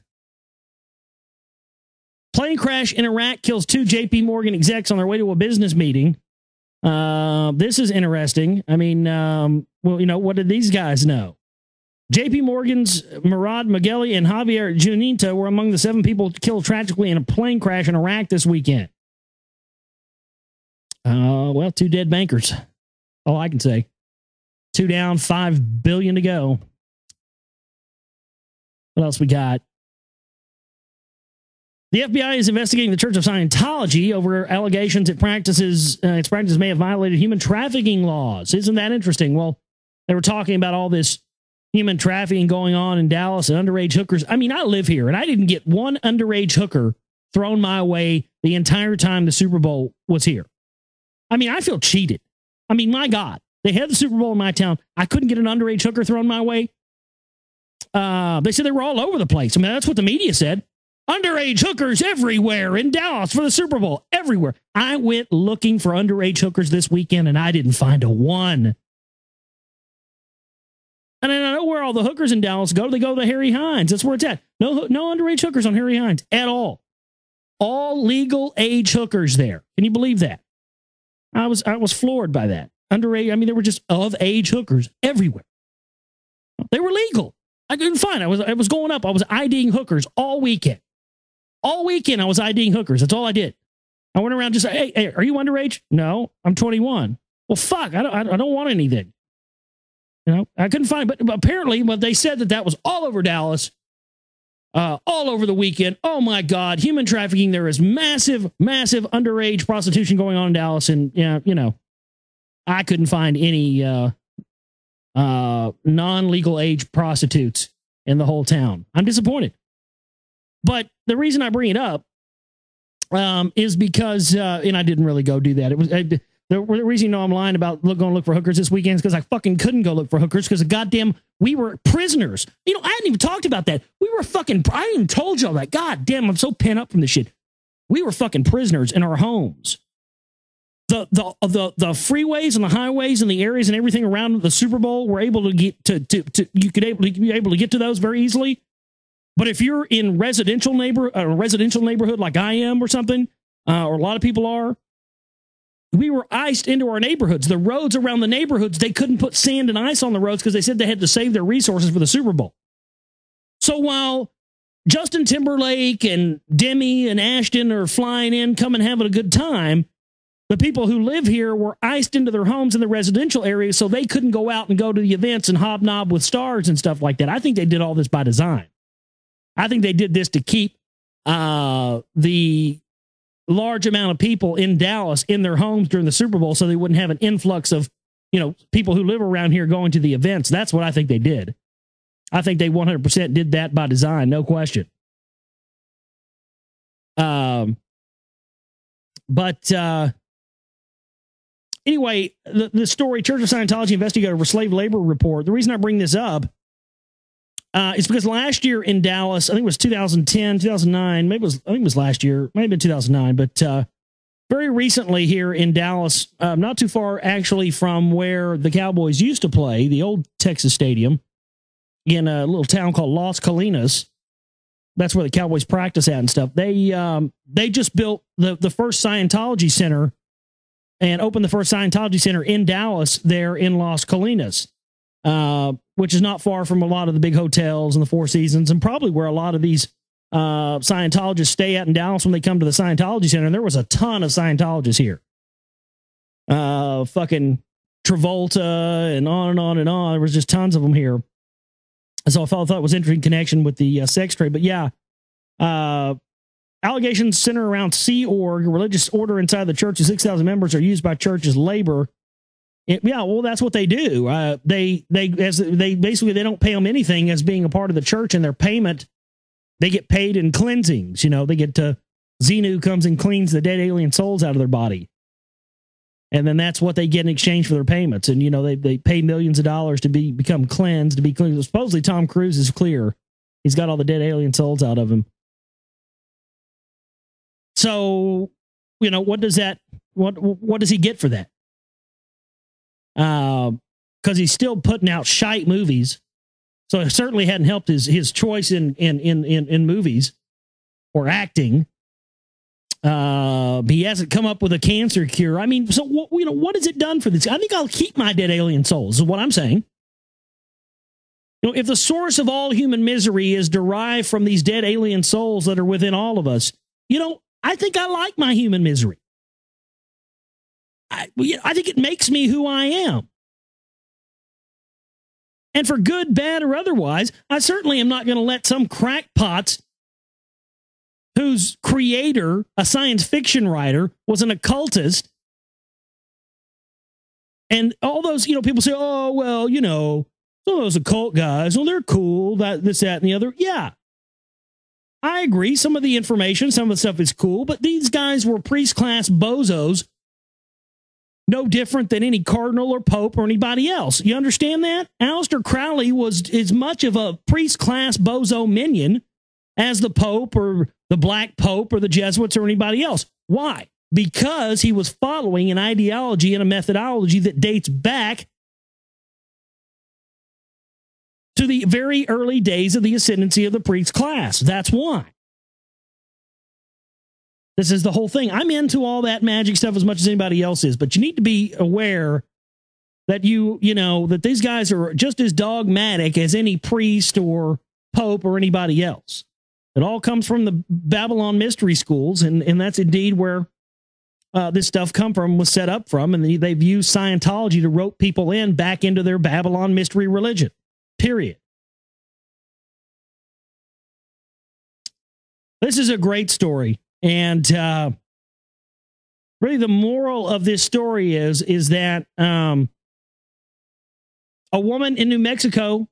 Plane crash in Iraq kills 2 JP Morgan execs on their way to a business meeting. This is interesting. I mean, what did these guys know? JP Morgan's Murad Magheli and Javier Juninta were among the 7 people killed tragically in a plane crash in Iraq this weekend. 2 dead bankers. All I can say. 2 down, $5 billion to go. What else we got? The FBI is investigating the Church of Scientology over allegations its practices may have violated human trafficking laws. Isn't that interesting? Well, they were talking about all this human trafficking going on in Dallas and underage hookers. I mean, I live here, and I didn't get one underage hooker thrown my way the entire time the Super Bowl was here. I mean, I feel cheated. I mean, my God, they had the Super Bowl in my town. I couldn't get an underage hooker thrown my way. They said they were all over the place. I mean, that's what the media said. Underage hookers everywhere in Dallas for the Super Bowl. Everywhere. I went looking for underage hookers this weekend, and I didn't find a one. And I know where all the hookers in Dallas go. They go to Harry Hines. That's where it's at. No underage hookers on Harry Hines at all. All legal age hookers there. Can you believe that? I was floored by that. underage. I mean, there were just of age hookers everywhere. They were legal. I couldn't find. I was going up. I was IDing hookers all weekend. All weekend I was IDing hookers. That's all I did. I went around just, hey, are you underage? No, I'm 21. Well, fuck, I don't want anything. You know, I couldn't find it. But apparently, well, they said that was all over Dallas, all over the weekend. Oh my God, human trafficking. There is massive, massive underage prostitution going on in Dallas. And, yeah, you know, I couldn't find any non-legal age prostitutes in the whole town. I'm disappointed. But the reason I bring it up is because, and I didn't really go do that. It was the reason you know I'm lying about going to look for hookers this weekend is because I fucking couldn't go look for hookers because we were prisoners. You know, I hadn't even talked about that. I hadn't even told y'all that. God damn, I'm so pent up from this shit. We were fucking prisoners in our homes. The freeways and the highways and the areas and everything around the Super Bowl were able to get you could be able to get to those very easily. But if you're in a residential neighborhood like I am or something, or a lot of people are, we were iced into our neighborhoods. The roads around the neighborhoods, they couldn't put sand and ice on the roads because they said they had to save their resources for the Super Bowl. So while Justin Timberlake and Demi and Ashton are flying in, coming having a good time, the people who live here were iced into their homes in the residential areas so they couldn't go out and go to the events and hobnob with stars and stuff like that. I think they did all this by design. I think they did this to keep the large amount of people in Dallas in their homes during the Super Bowl so they wouldn't have an influx of, you know, people who live around here going to the events. That's what I think they did. I think they 100% did that by design, no question. Anyway, the story, Church of Scientology investigator over slave labor report. The reason I bring this up is because last year in Dallas, I think it was 2010, 2009, I think it was last year, might have been 2009, but very recently here in Dallas, not too far actually from where the Cowboys used to play, the old Texas Stadium, in a little town called Las Colinas. That's where the Cowboys practice at and stuff. They just built the first Scientology center and opened the first Scientology center in Dallas there in Las Colinas, which is not far from a lot of the big hotels and the Four Seasons and probably where a lot of these Scientologists stay at in Dallas when they come to the Scientology center. And there was a ton of Scientologists here. Fucking Travolta and on and on and on. There was just tons of them here. So I thought it was an interesting connection with the sex trade. But yeah, allegations center around Sea Org, a religious order inside the church of 6,000 members are used by churches labor. Yeah, well, that's what they do. They basically don't pay them anything as being a part of the church, and their payment, they get paid in cleansings. You know, they get to Xenu comes and cleans the dead alien souls out of their body. And then that's what they get in exchange for their payments. And, you know, they pay millions of dollars to become cleansed, to be cleansed. Supposedly Tom Cruise is clear. He's got all the dead alien souls out of him. So, you know, what does he get for that? Because he's still putting out shite movies. So it certainly hadn't helped his choice in movies or acting. He hasn't come up with a cancer cure. I mean, so what has it done for this? I think I'll keep my dead alien souls, is what I'm saying. You know, if the source of all human misery is derived from these dead alien souls that are within all of us, you know, I think I like my human misery. I think it makes me who I am. And for good, bad, or otherwise, I certainly am not going to let some crackpots whose creator, a science fiction writer, was an occultist. And all those, you know, people say, oh, well, you know, some of those occult guys, well, they're cool, this, that, and the other. Yeah. I agree. Some of the information, some of the stuff is cool, but these guys were priest-class bozos, no different than any cardinal or pope or anybody else. You understand that? Aleister Crowley was as much of a priest-class bozo minion as the Pope or the Black Pope or the Jesuits or anybody else. Why? Because he was following an ideology and a methodology that dates back to the very early days of the ascendancy of the priest class. That's why. This is the whole thing. I'm into all that magic stuff as much as anybody else is, but you need to be aware that that these guys are just as dogmatic as any priest or pope or anybody else. It all comes from the Babylon mystery schools, and that's indeed where this stuff was set up from, and they've used Scientology to rope people back into their Babylon mystery religion, period. This is a great story, and really the moral of this story is that a woman in New Mexico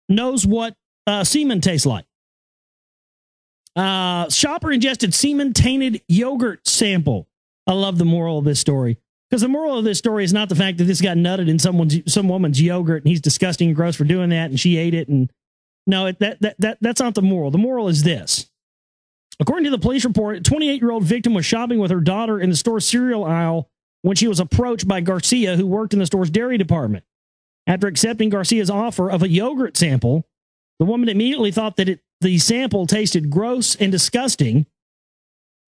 knows what semen tastes like. Shopper ingested semen-tainted yogurt sample. I love the moral of this story, because the moral of this story is not the fact that this got nutted in some woman's yogurt and he's disgusting and gross for doing that and she ate it. And no, that's not the moral. The moral is this. According to the police report, a 28-year-old victim was shopping with her daughter in the store's cereal aisle when she was approached by Garcia, who worked in the store's dairy department. After accepting Garcia's offer of a yogurt sample, the woman immediately thought that the sample tasted gross and disgusting,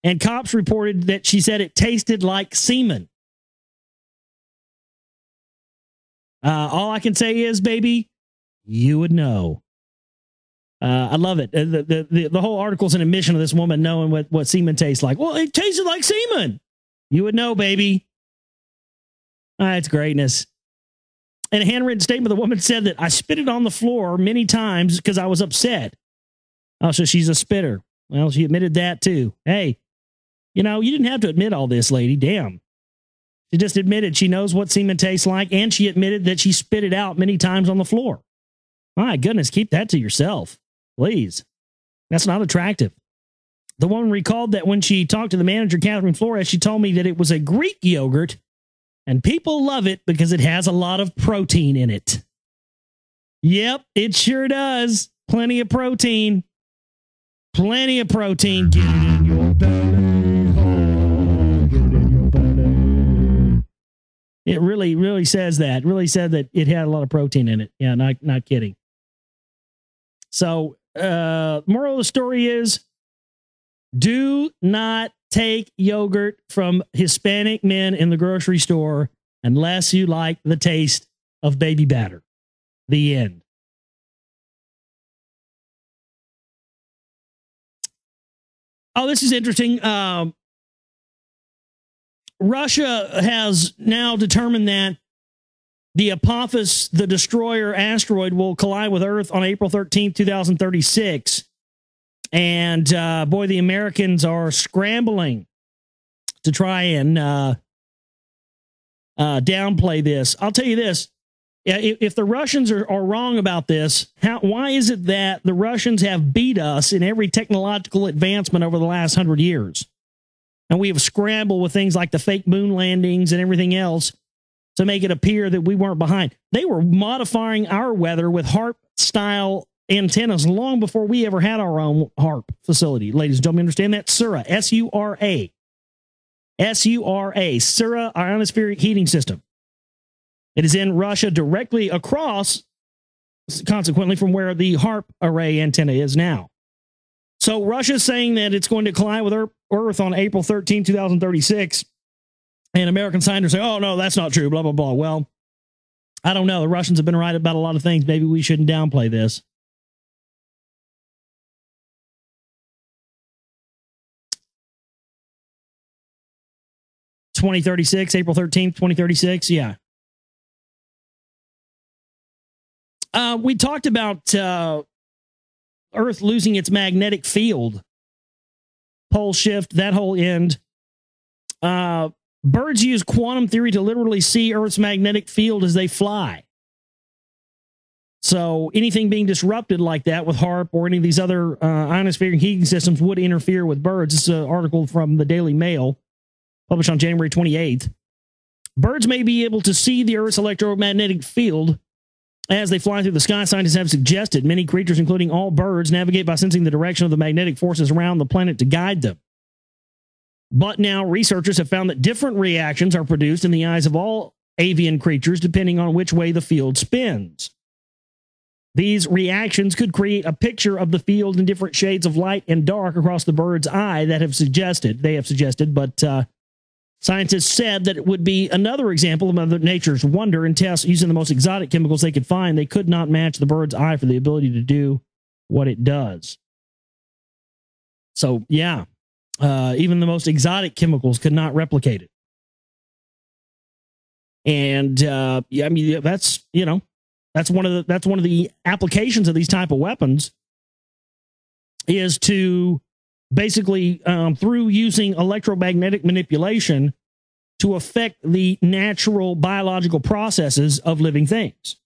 and cops reported that she said it tasted like semen. All I can say is, baby, you would know. I love it. The whole article's an admission of this woman knowing what semen tastes like. Well, it tasted like semen. You would know, baby. It's greatness. In a handwritten statement, the woman said that I spit it on the floor many times because I was upset. Oh, so she's a spitter. Well, she admitted that too. Hey, you didn't have to admit all this, lady. Damn. She just admitted she knows what semen tastes like, and she admitted that she spit it out many times on the floor. My goodness, keep that to yourself, please. That's not attractive. The woman recalled that when she talked to the manager, Catherine Flores, she told me that it was a Greek yogurt, and people love it because it has a lot of protein in it. Yep, it sure does. Plenty of protein. Plenty of protein. Get it in your belly. Oh, get it in your belly. It really says that. It really said that it had a lot of protein in it. Yeah, not kidding. So, moral of the story is, do not take yogurt from Hispanic men in the grocery store unless you like the taste of baby batter. The end. Oh, this is interesting. Russia has now determined that the Apophis, the destroyer asteroid, will collide with Earth on April 13th, 2036. And boy, the Americans are scrambling to try and downplay this. I'll tell you this. If the Russians are wrong about this, why is it that the Russians have beat us in every technological advancement over the last 100 years? And we have scrambled with things like the fake moon landings and everything else to make it appear that we weren't behind. They were modifying our weather with HARP-style antennas long before we ever had our own HARP facility. Ladies and gentlemen, understand that? SURA, S-U-R-A. S-U-R-A, SURA ionospheric heating system. It is in Russia, directly across, consequently, from where the HARP array antenna is now. So Russia's saying that it's going to collide with Earth on April 13, 2036. And American scientists say, oh, no, that's not true, blah, blah, blah. Well, I don't know. The Russians have been right about a lot of things. Maybe we shouldn't downplay this. April 13th, 2036. Yeah. We talked about Earth losing its magnetic field, pole shift, that whole end. Birds use quantum theory to literally see Earth's magnetic field as they fly. So anything being disrupted like that with HARP or any of these other ionospheric heating systems would interfere with birds. This is an article from the Daily Mail, published on January 28th. Birds may be able to see the Earth's electromagnetic field as they fly through the sky. Scientists have suggested many creatures, including all birds, navigate by sensing the direction of the magnetic forces around the planet to guide them. But now researchers have found that different reactions are produced in the eyes of all avian creatures depending on which way the field spins. These reactions could create a picture of the field in different shades of light and dark across the bird's eye they have suggested, but Scientists said that it would be another example of Mother Nature's wonder in tests using the most exotic chemicals they could find. They could not match the bird's eye for the ability to do what it does. So, yeah, even the most exotic chemicals could not replicate it. And yeah, I mean, that's, you know, that's one of the applications of these type of weapons is to basically through using electromagnetic manipulation to affect the natural biological processes of living things.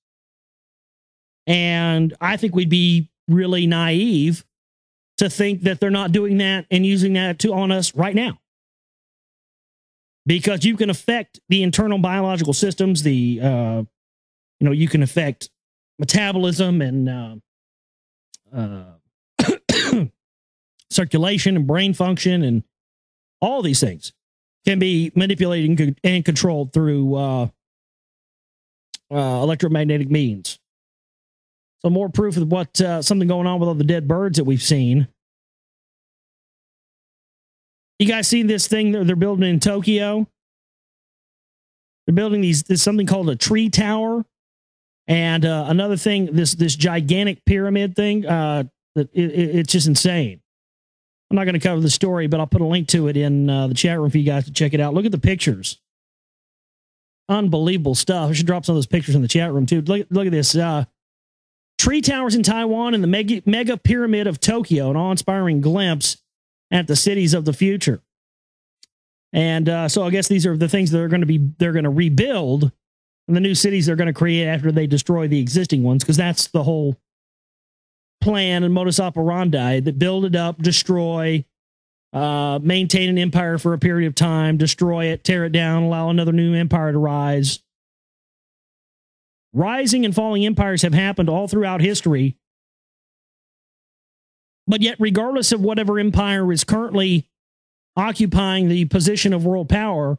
And I think we'd be really naive to think that they're not doing that and using that on us right now. Because you can affect the internal biological systems, you know, you can affect metabolism and circulation and brain function, and all these things can be manipulated and controlled through electromagnetic means. So more proof of what something going on with all the dead birds that we've seen. You guys seen this thing that they're building in Tokyo? They're building this something called a tree tower, and another thing, this gigantic pyramid thing. It's just insane. I'm not going to cover the story, but I'll put a link to it in the chat room for you guys to check it out. Look at the pictures. Unbelievable stuff. I should drop some of those pictures in the chat room too. Look at this. Tree towers in Taiwan and the mega pyramid of Tokyo, an awe-inspiring glimpse at the cities of the future. And so I guess these are the things that they're going to rebuild, and the new cities they're going to create after they destroy the existing ones, because that's the whole plan and modus operandi, that build it up, destroy, maintain an empire for a period of time, destroy it, tear it down, allow another new empire to rise. Rising and falling empires have happened all throughout history. But yet, regardless of whatever empire is currently occupying the position of world power,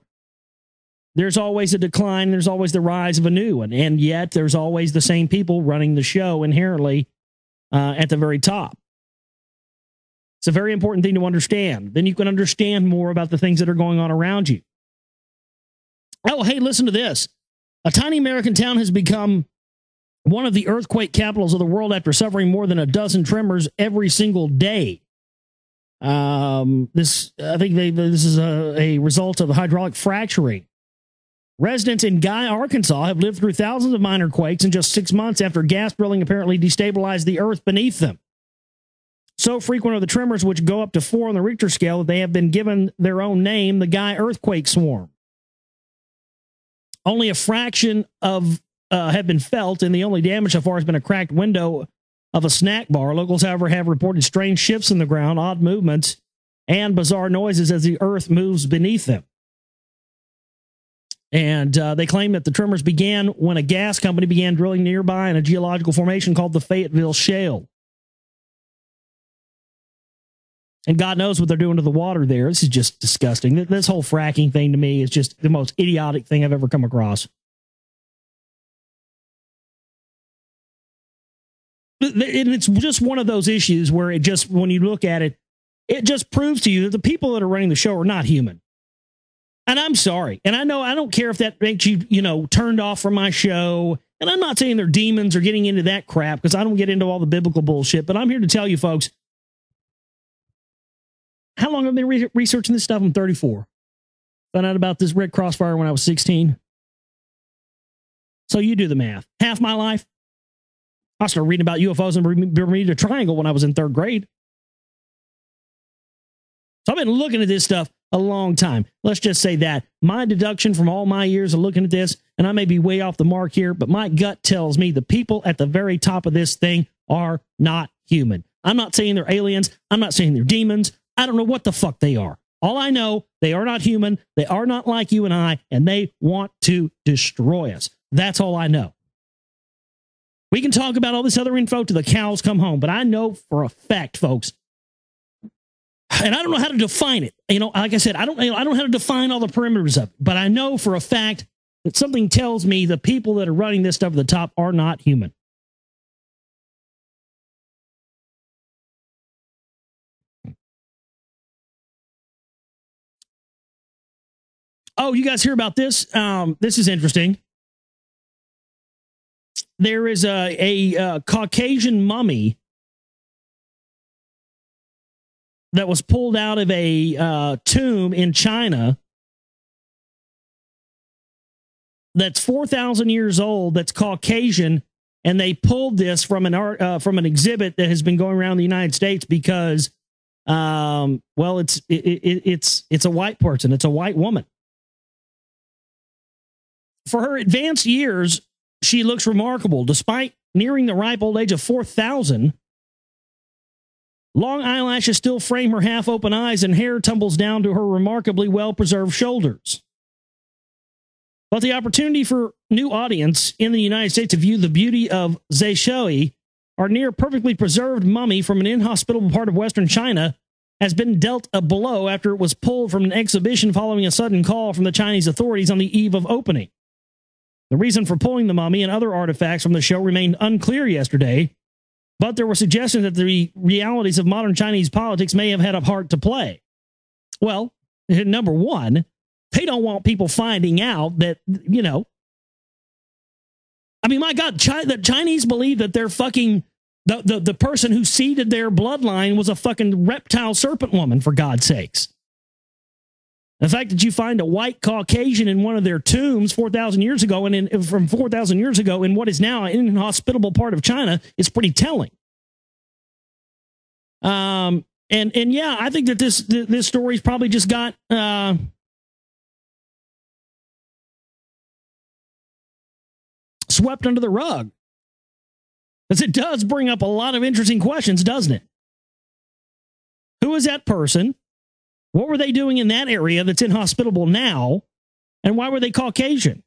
there's always a decline, there's always the rise of a new one. And yet, there's always the same people running the show inherently at the very top. It's a very important thing to understand. Then you can understand more about the things that are going on around you. Oh, hey, listen to this. A tiny American town has become one of the earthquake capitals of the world after suffering more than a dozen tremors every single day. I think this is a result of hydraulic fracturing. Residents in Guy, Arkansas have lived through thousands of minor quakes in just 6 months after gas drilling apparently destabilized the earth beneath them. So frequent are the tremors, which go up to 4 on the Richter scale, that they have been given their own name, the Guy earthquake swarm. Only a fraction of have been felt, and the only damage so far has been a cracked window of a snack bar. Locals, however, have reported strange shifts in the ground, odd movements, and bizarre noises as the earth moves beneath them. And they claim that the tremors began when a gas company began drilling nearby in a geological formation called the Fayetteville Shale. And God knows what they're doing to the water there. This is just disgusting. This whole fracking thing to me is just the most idiotic thing I've ever come across. And it's just one of those issues where it just, when you look at it, it just proves to you that the people that are running the show are not human. And I'm sorry. And I know I don't care if that makes you, turned off from my show. And I'm not saying they're demons or getting into that crap, because I don't get into all the biblical bullshit. But I'm here to tell you, folks, how long have I been researching this stuff? I'm 34. Found out about this Red Crossfire when I was 16. So you do the math. Half my life. I started reading about UFOs and Bermuda Triangle when I was in 3rd grade. So I've been looking at this stuff a long time. Let's just say that. My deduction from all my years of looking at this, and I may be way off the mark here, but my gut tells me the people at the very top of this thing are not human. I'm not saying they're aliens. I'm not saying they're demons. I don't know what the fuck they are. All I know, they are not human. They are not like you and I, and they want to destroy us. That's all I know. We can talk about all this other info till the cows come home, but I know for a fact, folks, and I don't know how to define it. Like I said, I don't know how to define all the perimeters of it, but I know for a fact that something tells me the people that are running this stuff at the top are not human. Oh, you guys hear about this? This is interesting. There is a Caucasian mummy that was pulled out of a tomb in China that's 4,000 years old, that's Caucasian, and they pulled this from an exhibit that has been going around the United States because, well, it's a white person, it's a white woman. For her advanced years, she looks remarkable. Despite nearing the ripe old age of 4,000, long eyelashes still frame her half-open eyes, and hair tumbles down to her remarkably well-preserved shoulders. But the opportunity for new audience in the United States to view the beauty of Zeishui, our near perfectly preserved mummy from an inhospitable part of Western China, has been dealt a blow after it was pulled from an exhibition following a sudden call from the Chinese authorities on the eve of opening. The reason for pulling the mummy and other artifacts from the show remained unclear yesterday, but there were suggestions that the realities of modern Chinese politics may have had a part to play. Well, number one, they don't want people finding out that, you know, I mean, my God, the Chinese believe that they're fucking, the person who seeded their bloodline was a fucking reptile serpent woman, for God's sakes. The fact that you find a white Caucasian in one of their tombs 4,000 years ago, and from 4,000 years ago in what is now an inhospitable part of China, is pretty telling. And yeah, I think that this story's probably just got swept under the rug, because it does bring up a lot of interesting questions, doesn't it? Who is that person? What were they doing in that area that's inhospitable now? And why were they Caucasian?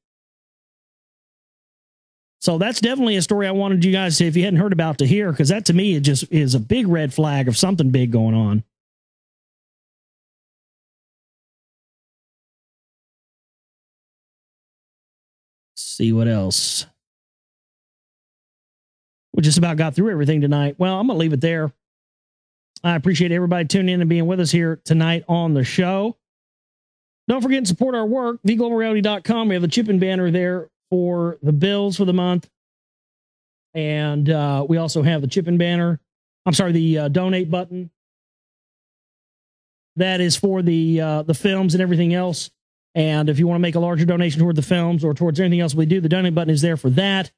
So that's definitely a story I wanted you guys to, if you hadn't heard about, to hear, because that to me, it just is a big red flag of something big going on. Let's see what else. We just about got through everything tonight. Well, I'm going to leave it there. I appreciate everybody tuning in and being with us here tonight on the show. Don't forget to support our work, theglobalreality.com. We have the chip-in banner there for the bills for the month. And we also have the chip-in banner. I'm sorry, the donate button. That is for the films and everything else. And if you want to make a larger donation toward the films or towards anything else we do, the donate button is there for that.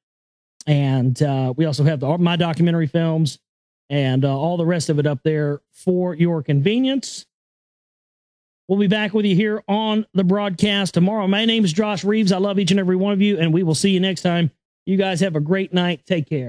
And we also have my documentary films and all the rest of it up there for your convenience. We'll be back with you here on the broadcast tomorrow. My name is Josh Reeves. I love each and every one of you, and we will see you next time. You guys have a great night. Take care.